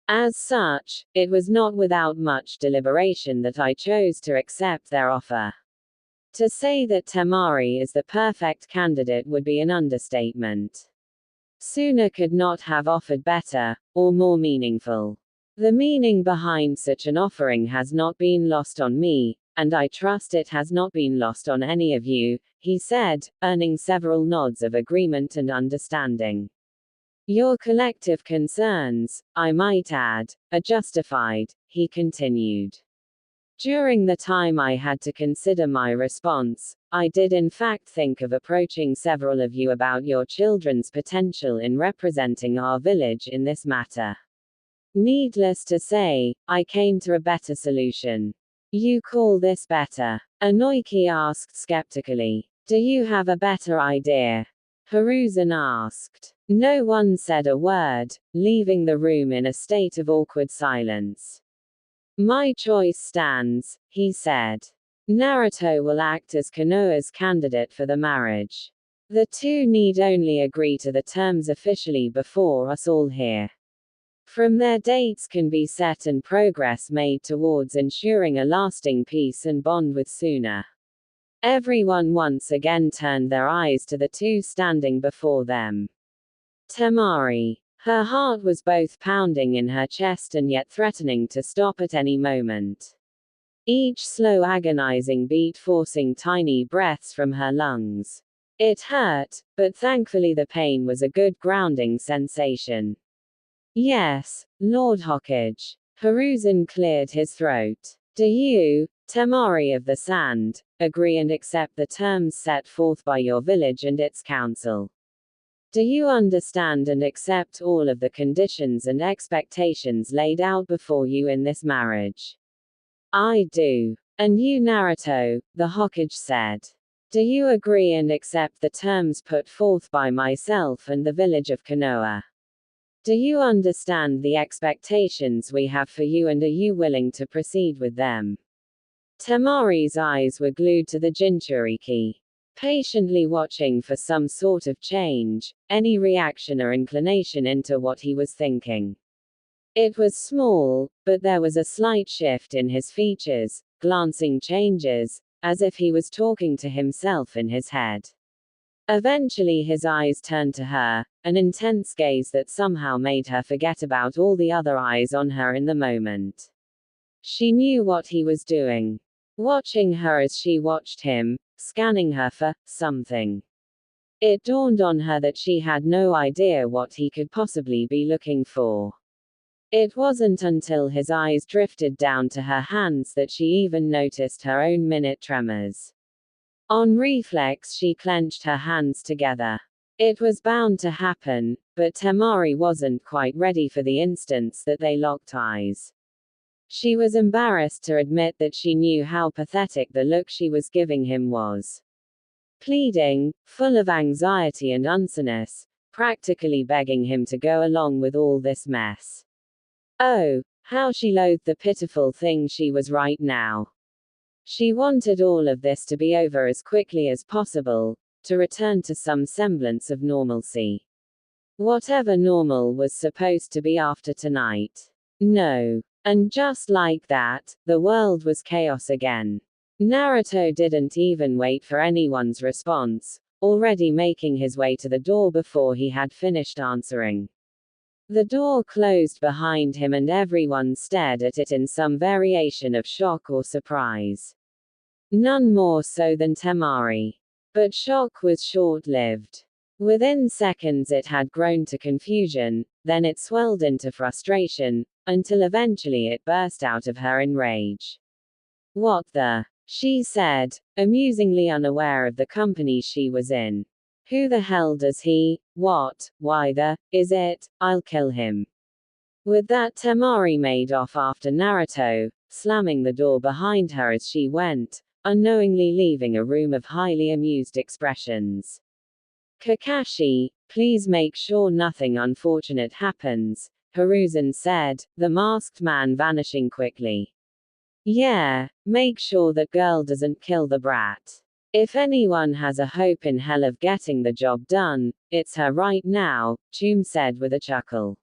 As such, it was not without much deliberation that I chose to accept their offer. To say that Temari is the perfect candidate would be an understatement. Suna could not have offered better, or more meaningful. The meaning behind such an offering has not been lost on me, and I trust it has not been lost on any of you, he said, earning several nods of agreement and understanding. Your collective concerns, I might add, are justified, he continued. During the time I had to consider my response, I did in fact think of approaching several of you about your children's potential in representing our village in this matter. Needless to say, I came to a better solution. You call this better? Anoiki asked skeptically. Do you have a better idea? Hiruzen asked. No one said a word, leaving the room in a state of awkward silence. My choice stands, he said. Naruto will act as Konoha's candidate for the marriage. The two need only agree to the terms officially before us all here. From there dates can be set and progress made towards ensuring a lasting peace and bond with Suna. Everyone once again turned their eyes to the two standing before them. Temari. Her heart was both pounding in her chest and yet threatening to stop at any moment. Each slow agonizing beat forcing tiny breaths from her lungs. It hurt, but thankfully the pain was a good grounding sensation. Yes, Lord Hokage. Hiruzen cleared his throat. Do you, Temari of the Sand, agree and accept the terms set forth by your village and its council? Do you understand and accept all of the conditions and expectations laid out before you in this marriage? I do. And you, Naruto, the Hokage said. Do you agree and accept the terms put forth by myself and the village of Konoha? Do you understand the expectations we have for you and are you willing to proceed with them? Temari's eyes were glued to the Jinchuriki, patiently watching for some sort of change, any reaction or inclination into what he was thinking. It was small, but there was a slight shift in his features, glancing changes, as if he was talking to himself in his head. Eventually his eyes turned to her, an intense gaze that somehow made her forget about all the other eyes on her in the moment. She knew what he was doing. Watching her as she watched him, scanning her for something. It dawned on her that she had no idea what he could possibly be looking for. It wasn't until his eyes drifted down to her hands that she even noticed her own minute tremors. On reflex she clenched her hands together. It was bound to happen, but Temari wasn't quite ready for the instance that they locked eyes. She was embarrassed to admit that she knew how pathetic the look she was giving him was. Pleading, full of anxiety and unciness, practically begging him to go along with all this mess. Oh, how she loathed the pitiful thing she was right now. She wanted all of this to be over as quickly as possible, to return to some semblance of normalcy. Whatever normal was supposed to be after tonight. No. And just like that, the world was chaos again. Naruto didn't even wait for anyone's response, already making his way to the door before he had finished answering. The door closed behind him and everyone stared at it in some variation of shock or surprise. None more so than Temari. But shock was short-lived. Within seconds it had grown to confusion, then it swelled into frustration, until eventually it burst out of her in rage. What the? She said, amusingly unaware of the company she was in. Who the hell does he? What? Why the? Is it? I'll kill him. With that Temari made off after Naruto, slamming the door behind her as she went, unknowingly leaving a room of highly amused expressions. Kakashi, please make sure nothing unfortunate happens, Hiruzen said, the masked man vanishing quickly. Yeah, make sure that girl doesn't kill the brat. If anyone has a hope in hell of getting the job done, it's her right now, Chum said with a chuckle.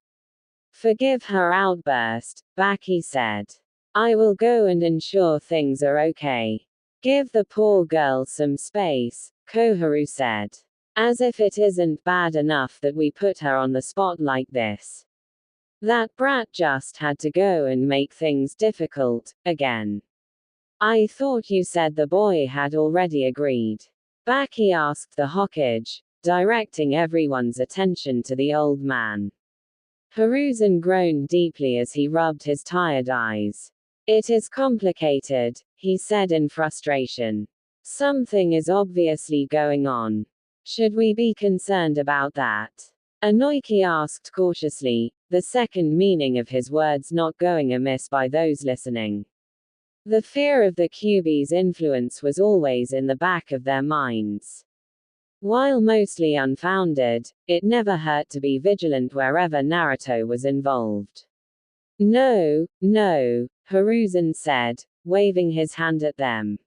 Forgive her outburst, Baki said. I will go and ensure things are okay. Give the poor girl some space, Koharu said. As if it isn't bad enough that we put her on the spot like this. That brat just had to go and make things difficult, again. I thought you said the boy had already agreed. Baki asked the Hokage, directing everyone's attention to the old man. Hiruzen groaned deeply as he rubbed his tired eyes. It is complicated, he said in frustration. Something is obviously going on. Should we be concerned about that? Anoiki asked cautiously, the second meaning of his words not going amiss by those listening. The fear of the Kyuubi's influence was always in the back of their minds. While mostly unfounded, it never hurt to be vigilant wherever Naruto was involved. No, no, Hiruzen said, waving his hand at them.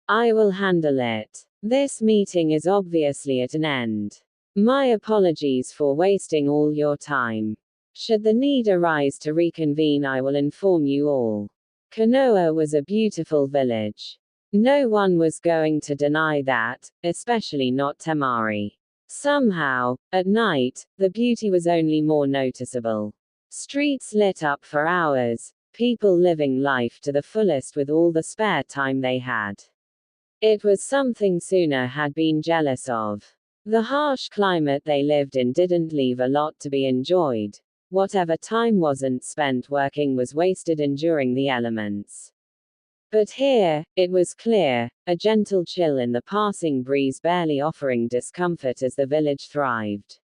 I will handle it. This meeting is obviously at an end. My apologies for wasting all your time. Should the need arise to reconvene, I will inform you all. Konoha was a beautiful village. No one was going to deny that, especially not Temari. Somehow, at night, the beauty was only more noticeable. Streets lit up for hours, people living life to the fullest with all the spare time they had. It was something Suna had been jealous of. The harsh climate they lived in didn't leave a lot to be enjoyed. Whatever time wasn't spent working was wasted enduring the elements. But here, it was clear, a gentle chill in the passing breeze barely offering discomfort as the village thrived.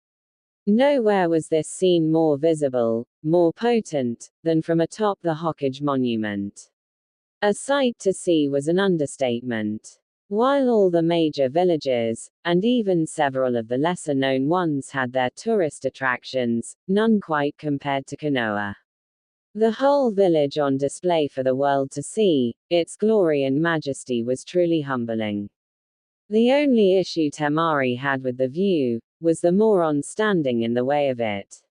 Nowhere was this scene more visible, more potent, than from atop the Hokage monument. A sight to see was an understatement. While all the major villages, and even several of the lesser-known ones had their tourist attractions, none quite compared to Konoha. The whole village on display for the world to see, its glory and majesty was truly humbling. The only issue Temari had with the view, was the moron standing in the way of it.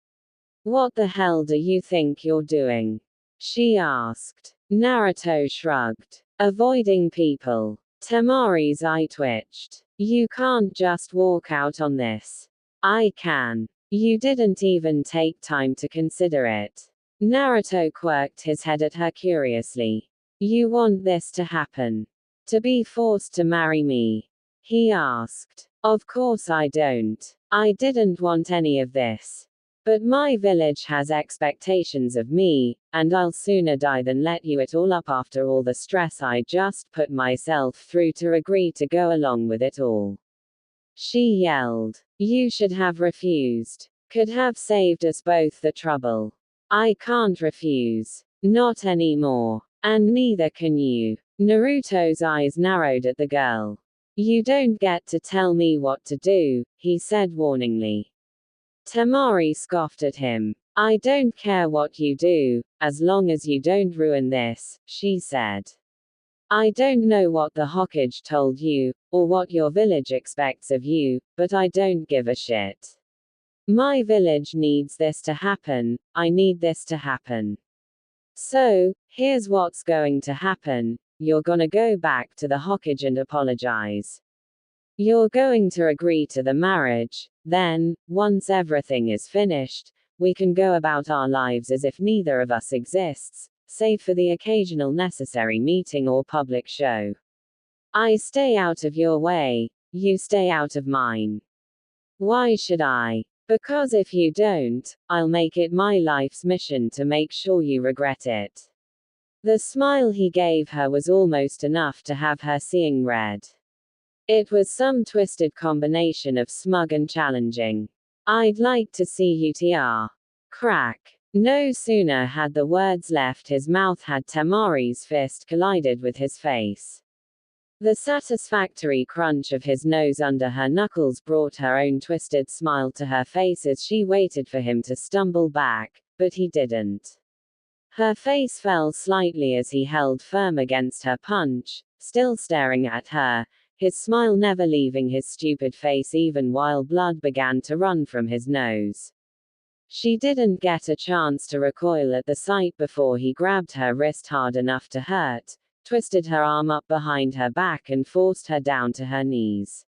What the hell do you think you're doing? She asked. Naruto shrugged. Avoiding people. Temari's eye twitched. You can't just walk out on this. I can. You didn't even take time to consider it. Naruto quirked his head at her curiously. You want this to happen? To be forced to marry me? He asked. Of course I don't. I didn't want any of this. But my village has expectations of me, and I'll sooner die than let you it all up after all the stress I just put myself through to agree to go along with it all. She yelled. You should have refused. Could have saved us both the trouble. I can't refuse. Not anymore. And neither can you. Naruto's eyes narrowed at the girl. You don't get to tell me what to do, he said warningly. Temari scoffed at him. I don't care what you do, as long as you don't ruin this, she said. I don't know what the Hokage told you, or what your village expects of you, but I don't give a shit. My village needs this to happen, I need this to happen. So, here's what's going to happen, you're gonna go back to the Hokage and apologize. You're going to agree to the marriage, then, once everything is finished, we can go about our lives as if neither of us exists, save for the occasional necessary meeting or public show. I stay out of your way, you stay out of mine. Why should I? Because if you don't, I'll make it my life's mission to make sure you regret it. The smile he gave her was almost enough to have her seeing red. It was some twisted combination of smug and challenging. I'd like to see you TR. Crack. No sooner had the words left his mouth had Temari's fist collided with his face. The satisfactory crunch of his nose under her knuckles brought her own twisted smile to her face as she waited for him to stumble back, but he didn't. Her face fell slightly as he held firm against her punch, still staring at her, his smile never leaving his stupid face even while blood began to run from his nose. She didn't get a chance to recoil at the sight before he grabbed her wrist hard enough to hurt, twisted her arm up behind her back and forced her down to her knees.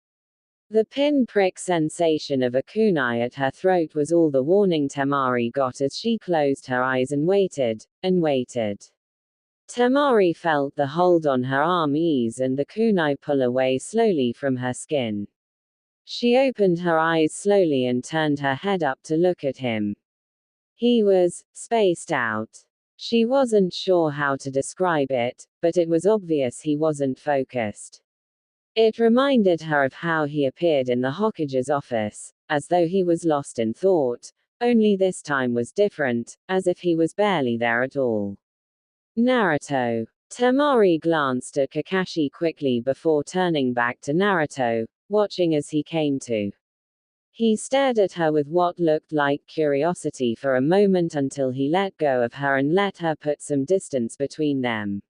The pin-prick sensation of a kunai at her throat was all the warning Temari got as she closed her eyes and waited, and waited. Temari felt the hold on her arm ease and the kunai pull away slowly from her skin. She opened her eyes slowly and turned her head up to look at him. He was spaced out. She wasn't sure how to describe it, but it was obvious he wasn't focused. It reminded her of how he appeared in the Hokage's office, as though he was lost in thought, only this time was different, as if he was barely there at all. Naruto. Temari glanced at Kakashi quickly before turning back to Naruto, watching as he came to. He stared at her with what looked like curiosity for a moment until he let go of her and let her put some distance between them.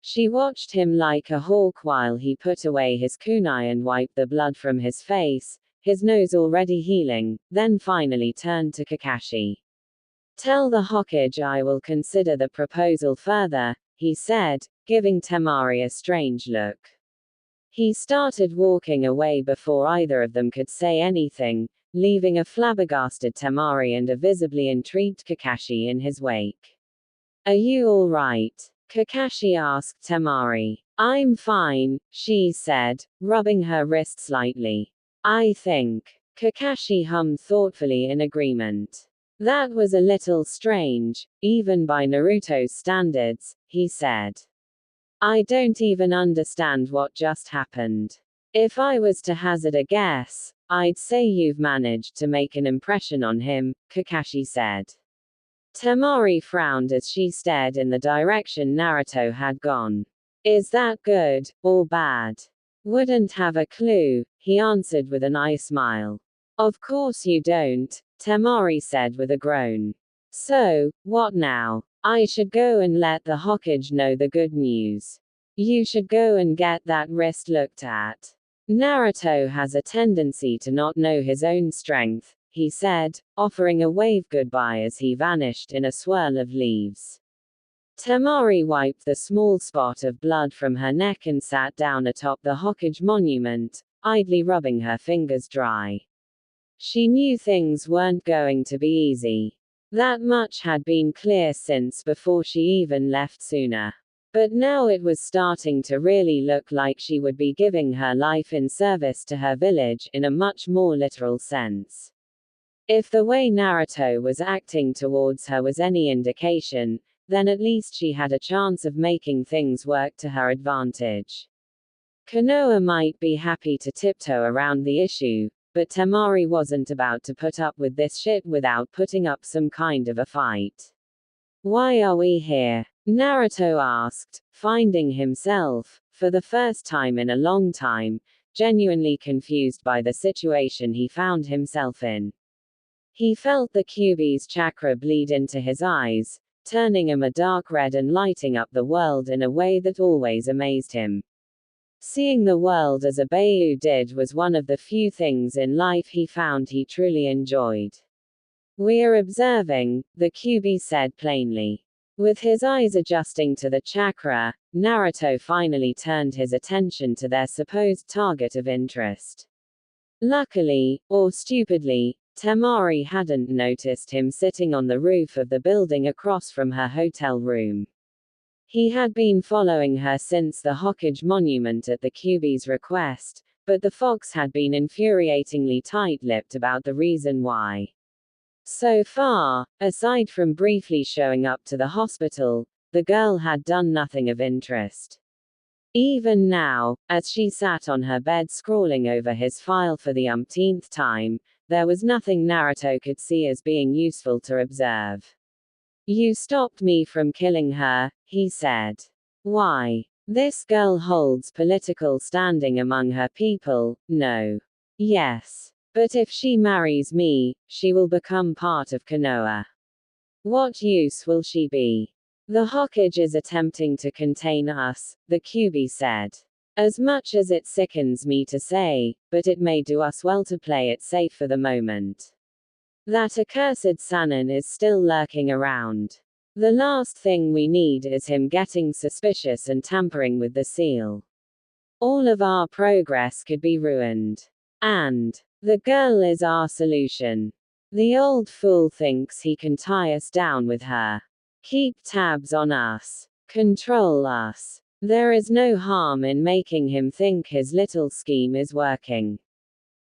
She watched him like a hawk while he put away his kunai and wiped the blood from his face, his nose already healing, then finally turned to Kakashi. "Tell the Hokage I will consider the proposal further," he said, giving Temari a strange look. He started walking away before either of them could say anything, leaving a flabbergasted Temari and a visibly intrigued Kakashi in his wake. "Are you all right?" Kakashi asked Temari. "I'm fine," she said, rubbing her wrist slightly. "I think." Kakashi hummed thoughtfully in agreement. "That was a little strange, even by Naruto's standards," he said. "I don't even understand what just happened. If I was to hazard a guess, I'd say you've managed to make an impression on him," Kakashi said. Temari frowned as she stared in the direction Naruto had gone. "Is that good, or bad?" "Wouldn't have a clue," he answered with an eye smile. "Of course you don't," Temari said with a groan. "So, what now?" "I should go and let the Hokage know the good news. You should go and get that wrist looked at. Naruto has a tendency to not know his own strength," he said, offering a wave goodbye as he vanished in a swirl of leaves. Temari wiped the small spot of blood from her neck and sat down atop the Hokage monument, idly rubbing her fingers dry. She knew things weren't going to be easy. That much had been clear since before she even left Suna. But now it was starting to really look like she would be giving her life in service to her village in a much more literal sense. If the way Naruto was acting towards her was any indication, then at least she had a chance of making things work to her advantage. Konoha might be happy to tiptoe around the issue, but Temari wasn't about to put up with this shit without putting up some kind of a fight. "Why are we here?" Naruto asked, finding himself, for the first time in a long time, genuinely confused by the situation he found himself in. He felt the Kyuubi's chakra bleed into his eyes, turning them a dark red and lighting up the world in a way that always amazed him. Seeing the world as a Bayou did was one of the few things in life he found he truly enjoyed. "We're observing," the Kyuubi said plainly. With his eyes adjusting to the chakra, Naruto finally turned his attention to their supposed target of interest. Luckily, or stupidly, Temari hadn't noticed him sitting on the roof of the building across from her hotel room. He had been following her since the Hokage monument at the Kyuubi's request, but the fox had been infuriatingly tight-lipped about the reason why. So far, aside from briefly showing up to the hospital, the girl had done nothing of interest. Even now, as she sat on her bed scrawling over his file for the umpteenth time, there was nothing Naruto could see as being useful to observe. "You stopped me from killing her," he said. "Why? This girl holds political standing among her people, no? Yes. But if she marries me, she will become part of Konoha. What use will she be? The Hokage is attempting to contain us," the Kyuubi said. "As much as it sickens me to say, but it may do us well to play it safe for the moment. That accursed Sannin is still lurking around. The last thing we need is him getting suspicious and tampering with the seal. All of our progress could be ruined. And the girl is our solution. The old fool thinks he can tie us down with her. Keep tabs on us. Control us. There is no harm in making him think his little scheme is working.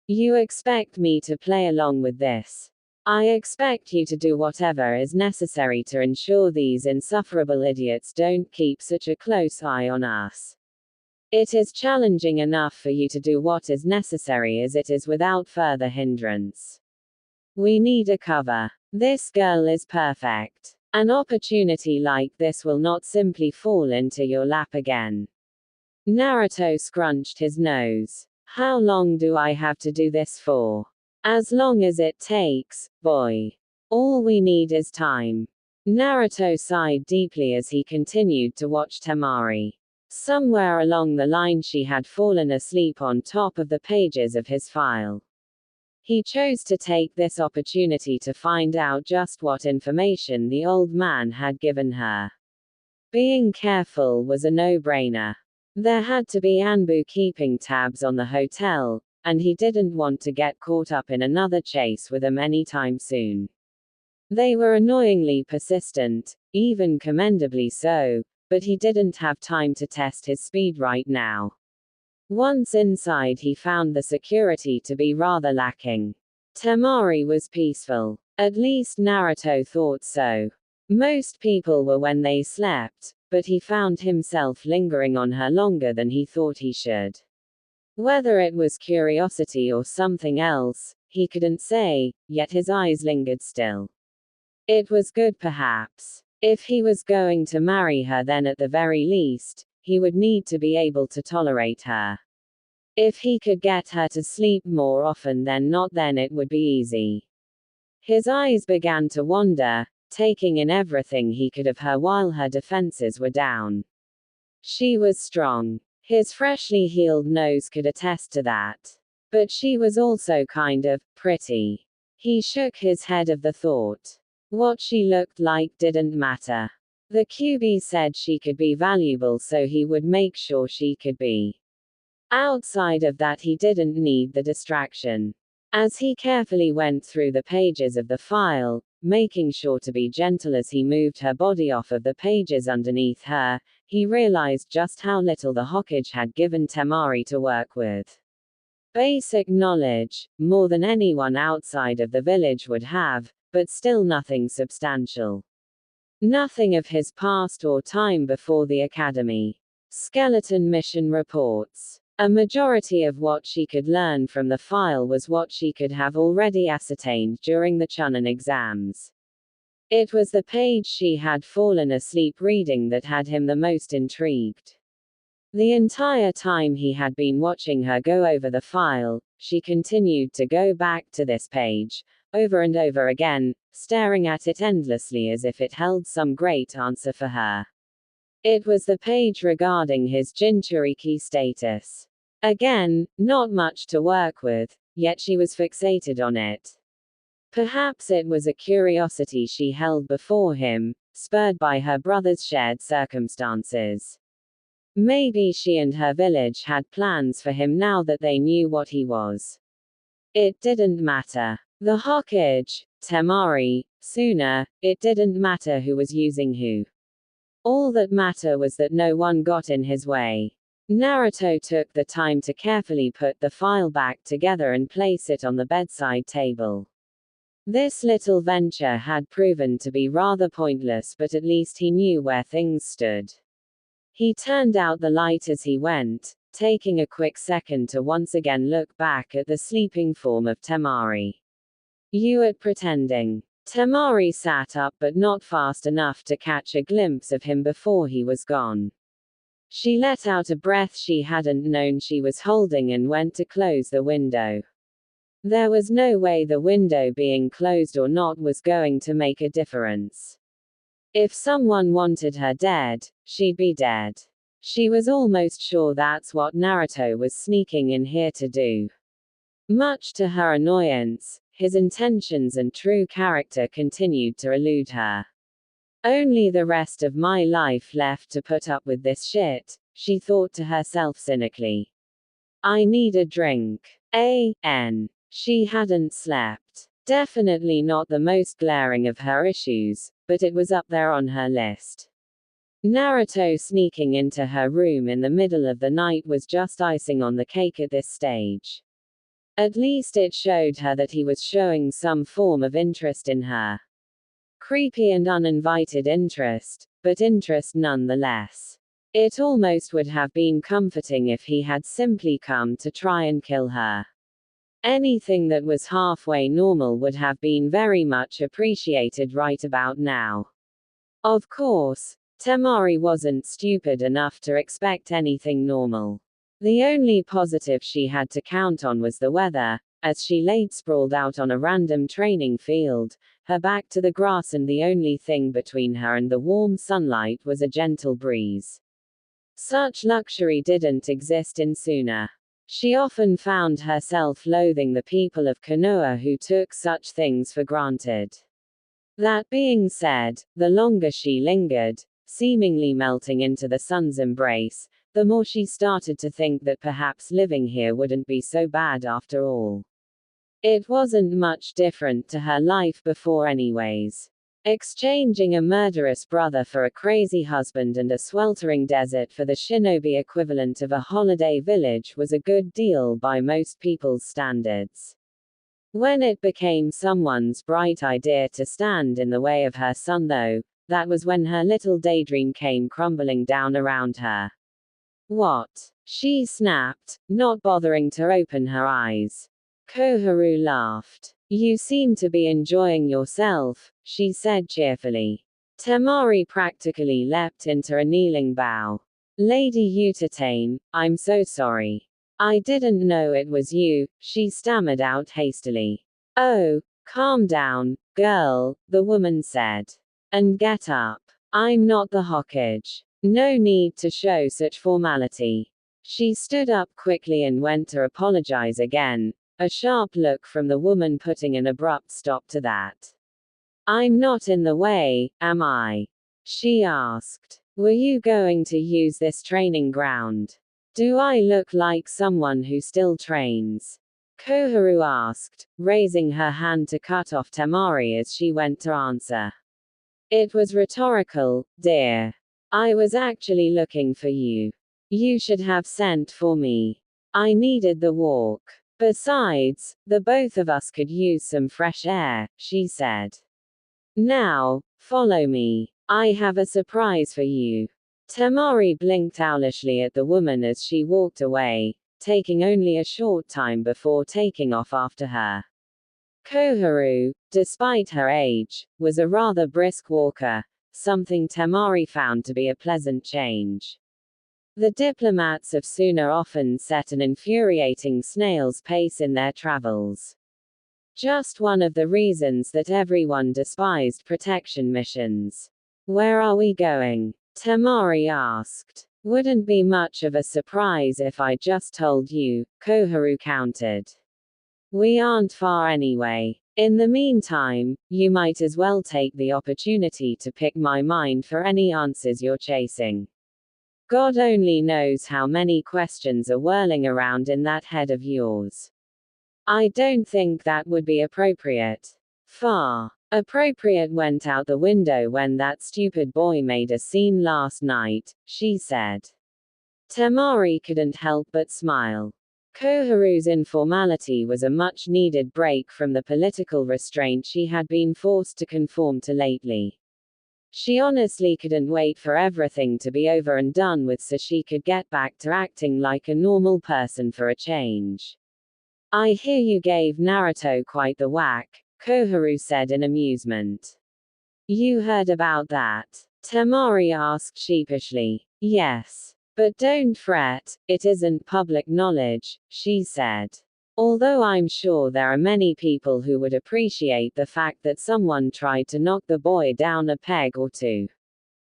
You expect me to play along with this. I expect you to do whatever is necessary to ensure these insufferable idiots don't keep such a close eye on us. It is challenging enough for you to do what is necessary as it is without further hindrance. We need a cover. This girl is perfect. An opportunity like this will not simply fall into your lap again. Naruto scrunched his nose. How long do I have to do this for? As long as it takes, boy. All we need is time. Naruto sighed deeply as he continued to watch Temari. Somewhere along the line she had fallen asleep on top of the pages of his file. He chose to take this opportunity to find out just what information the old man had given her. Being careful was a no-brainer. There had to be Anbu keeping tabs on the hotel, and he didn't want to get caught up in another chase with them anytime soon. They were annoyingly persistent, even commendably so, but he didn't have time to test his speed right now. Once inside he found the security to be rather lacking. Temari was peaceful. At least Naruto thought so. Most people were when they slept, but he found himself lingering on her longer than he thought he should. Whether it was curiosity or something else, he couldn't say, yet his eyes lingered still. It was good perhaps. If he was going to marry her, then at the very least, he would need to be able to tolerate her. If he could get her to sleep more often than not, then it would be easy. His eyes began to wander, taking in everything he could of her while her defenses were down. She was strong. His freshly healed nose could attest to that. But she was also kind of pretty. He shook his head of the thought. What she looked like didn't matter. The QB said she could be valuable, so he would make sure she could be. Outside of that, he didn't need the distraction. As he carefully went through the pages of the file, making sure to be gentle as he moved her body off of the pages underneath her, he realized just how little the Hokage had given Temari to work with. Basic knowledge, more than anyone outside of the village would have, but still nothing substantial. Nothing of his past or time before the academy. Skeleton mission reports. A majority of what she could learn from the file was what she could have already ascertained during the Chunin exams. It was the page she had fallen asleep reading that had him the most intrigued. The entire time he had been watching her go over the file, she continued to go back to this page, over and over again, staring at it endlessly as if it held some great answer for her. It was the page regarding his Jinchuriki status. Again, not much to work with, yet she was fixated on it. Perhaps it was a curiosity she held before him, spurred by her brother's shared circumstances. Maybe she and her village had plans for him now that they knew what he was. It didn't matter. The Hokage, Temari, Suna, it didn't matter who was using who. All that mattered was that no one got in his way. Naruto took the time to carefully put the file back together and place it on the bedside table. This little venture had proven to be rather pointless, but at least he knew where things stood. He turned out the light as he went, taking a quick second to once again look back at the sleeping form of Temari. You at pretending. Temari sat up, but not fast enough to catch a glimpse of him before he was gone. She let out a breath she hadn't known she was holding and went to close the window. There was no way the window being closed or not was going to make a difference. If someone wanted her dead, she'd be dead. She was almost sure that's what Naruto was sneaking in here to do. Much to her annoyance, his intentions and true character continued to elude her. Only the rest of my life left to put up with this shit, she thought to herself cynically. I need a drink. She hadn't slept. Definitely not the most glaring of her issues, but it was up there on her list. Naruto sneaking into her room in the middle of the night was just icing on the cake at this stage. At least it showed her that he was showing some form of interest in her. Creepy and uninvited interest, but interest nonetheless. It almost would have been comforting if he had simply come to try and kill her. Anything that was halfway normal would have been very much appreciated right about now. Of course, Temari wasn't stupid enough to expect anything normal. The only positive she had to count on was the weather, as she laid sprawled out on a random training field, her back to the grass, and the only thing between her and the warm sunlight was a gentle breeze. Such luxury didn't exist in Suna. She often found herself loathing the people of Konoha who took such things for granted. That being said, the longer she lingered, seemingly melting into the sun's embrace, the more she started to think that perhaps living here wouldn't be so bad after all. It wasn't much different to her life before anyways. Exchanging a murderous brother for a crazy husband and a sweltering desert for the shinobi equivalent of a holiday village was a good deal by most people's standards. When it became someone's bright idea to stand in the way of her son though, that was when her little daydream came crumbling down around her. What? She snapped, not bothering to open her eyes. Koharu laughed. You seem to be enjoying yourself, she said cheerfully. Temari practically leapt into a kneeling bow. Lady Utatane, I'm so sorry. I didn't know it was you, she stammered out hastily. Oh, calm down, girl, the woman said. And get up. I'm not the Hokage. No need to show such formality. She stood up quickly and went to apologize again, a sharp look from the woman putting an abrupt stop to that. I'm not in the way, am I? She asked. Were you going to use this training ground? Do I look like someone who still trains? Koharu asked, raising her hand to cut off Temari as she went to answer. It was rhetorical, dear. I was actually looking for you. You should have sent for me. I needed the walk. Besides, the both of us could use some fresh air, she said. Now, follow me. I have a surprise for you. Temari blinked owlishly at the woman as she walked away, taking only a short time before taking off after her. Koharu, despite her age, was a rather brisk walker, something Temari found to be a pleasant change. The diplomats of Suna often set an infuriating snail's pace in their travels. Just one of the reasons that everyone despised protection missions. Where are we going? Temari asked. Wouldn't be much of a surprise if I just told you, Koharu countered. We aren't far anyway. In the meantime, you might as well take the opportunity to pick my mind for any answers you're chasing. God only knows how many questions are whirling around in that head of yours. I don't think that would be appropriate. Far. Appropriate went out the window when that stupid boy made a scene last night, she said. Temari couldn't help but smile. Koharu's informality was a much-needed break from the political restraint she had been forced to conform to lately. She honestly couldn't wait for everything to be over and done with so she could get back to acting like a normal person for a change. I hear you gave Naruto quite the whack, Koharu said in amusement. You heard about that? Temari asked sheepishly. Yes. But don't fret, it isn't public knowledge, she said. Although I'm sure there are many people who would appreciate the fact that someone tried to knock the boy down a peg or two.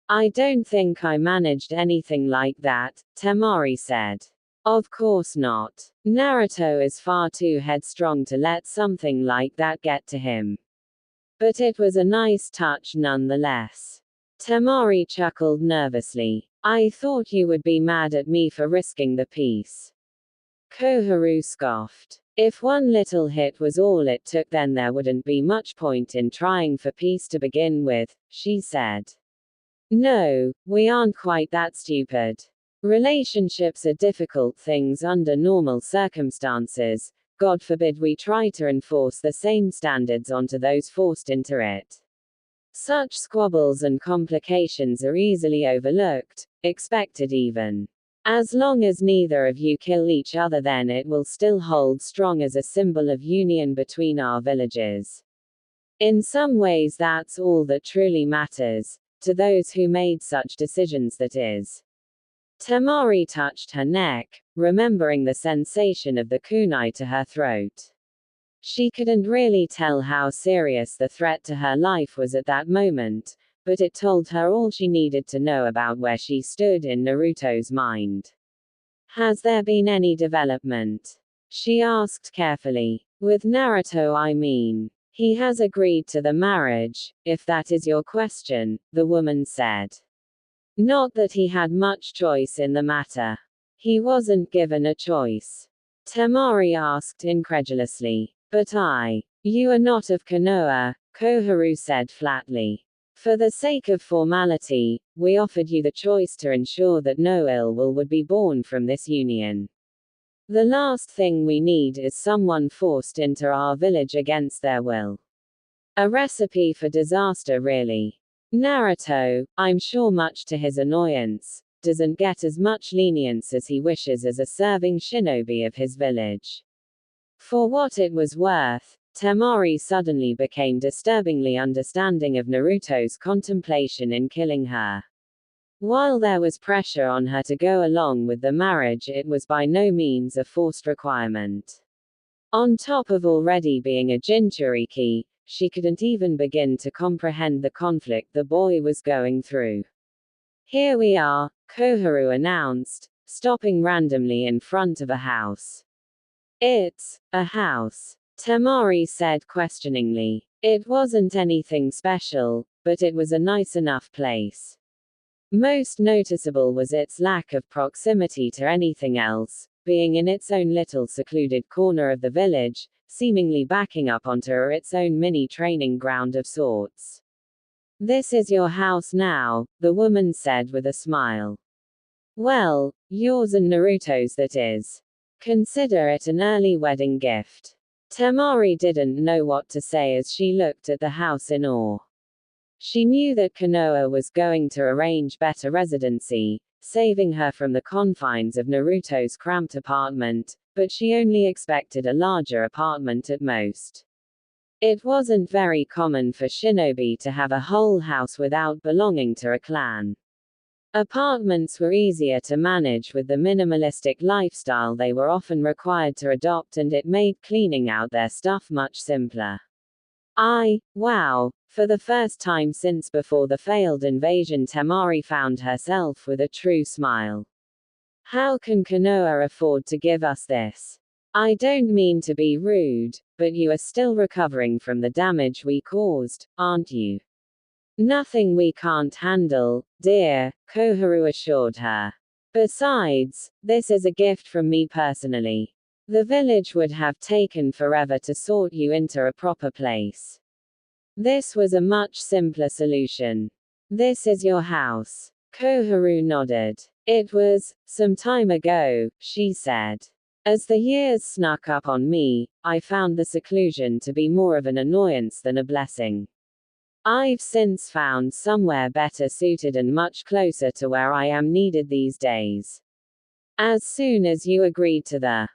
I don't think I managed anything like that, Temari said. Of course not. Naruto is far too headstrong to let something like that get to him. But it was a nice touch nonetheless. Temari chuckled nervously. I thought you would be mad at me for risking the peace. Koharu scoffed. If one little hit was all it took, then there wouldn't be much point in trying for peace to begin with, she said. No, we aren't quite that stupid. Relationships are difficult things under normal circumstances. God forbid we try to enforce the same standards onto those forced into it. Such squabbles and complications are easily overlooked, expected even. As long as neither of you kill each other, then it will still hold strong as a symbol of union between our villages. In some ways that's all that truly matters, to those who made such decisions, that is. Temari touched her neck, remembering the sensation of the kunai to her throat. She couldn't really tell how serious the threat to her life was at that moment, but it told her all she needed to know about where she stood in Naruto's mind. Has there been any development? She asked carefully. With Naruto, I mean. He has agreed to the marriage, if that is your question, the woman said. Not that he had much choice in the matter. He wasn't given a choice. Temari asked incredulously. But you are not of Konoha, Koharu said flatly. For the sake of formality, we offered you the choice to ensure that no ill will would be born from this union. The last thing we need is someone forced into our village against their will. A recipe for disaster, really. Naruto, I'm sure much to his annoyance, doesn't get as much lenience as he wishes as a serving shinobi of his village. For what it was worth, Temari suddenly became disturbingly understanding of Naruto's contemplation in killing her. While there was pressure on her to go along with the marriage, it was by no means a forced requirement. On top of already being a Jinchuriki, she couldn't even begin to comprehend the conflict the boy was going through. Here we are, Koharu announced, stopping randomly in front of a house. It's a house, Temari said questioningly. It wasn't anything special, but it was a nice enough place. Most noticeable was its lack of proximity to anything else, being in its own little secluded corner of the village, seemingly backing up onto its own mini training ground of sorts. This is your house now, the woman said with a smile. Well, yours and Naruto's, that is. Consider it an early wedding gift. Temari didn't know what to say as she looked at the house in awe. She knew that Konoha was going to arrange better residency, saving her from the confines of Naruto's cramped apartment, but she only expected a larger apartment at most. It wasn't very common for shinobi to have a whole house without belonging to a clan. Apartments were easier to manage with the minimalistic lifestyle they were often required to adopt, and it made cleaning out their stuff much simpler. Wow, for the first time since before the failed invasion, Temari found herself with a true smile. How can Konoha afford to give us this? I don't mean to be rude, but you are still recovering from the damage we caused, aren't you? Nothing we can't handle, dear, Koharu assured her. Besides, this is a gift from me personally. The village would have taken forever to sort you into a proper place. This was a much simpler solution. This is your house. Koharu nodded. It was some time ago, she said. As the years snuck up on me, I found the seclusion to be more of an annoyance than a blessing. I've since found somewhere better suited and much closer to where I am needed these days. As soon as you agreed to the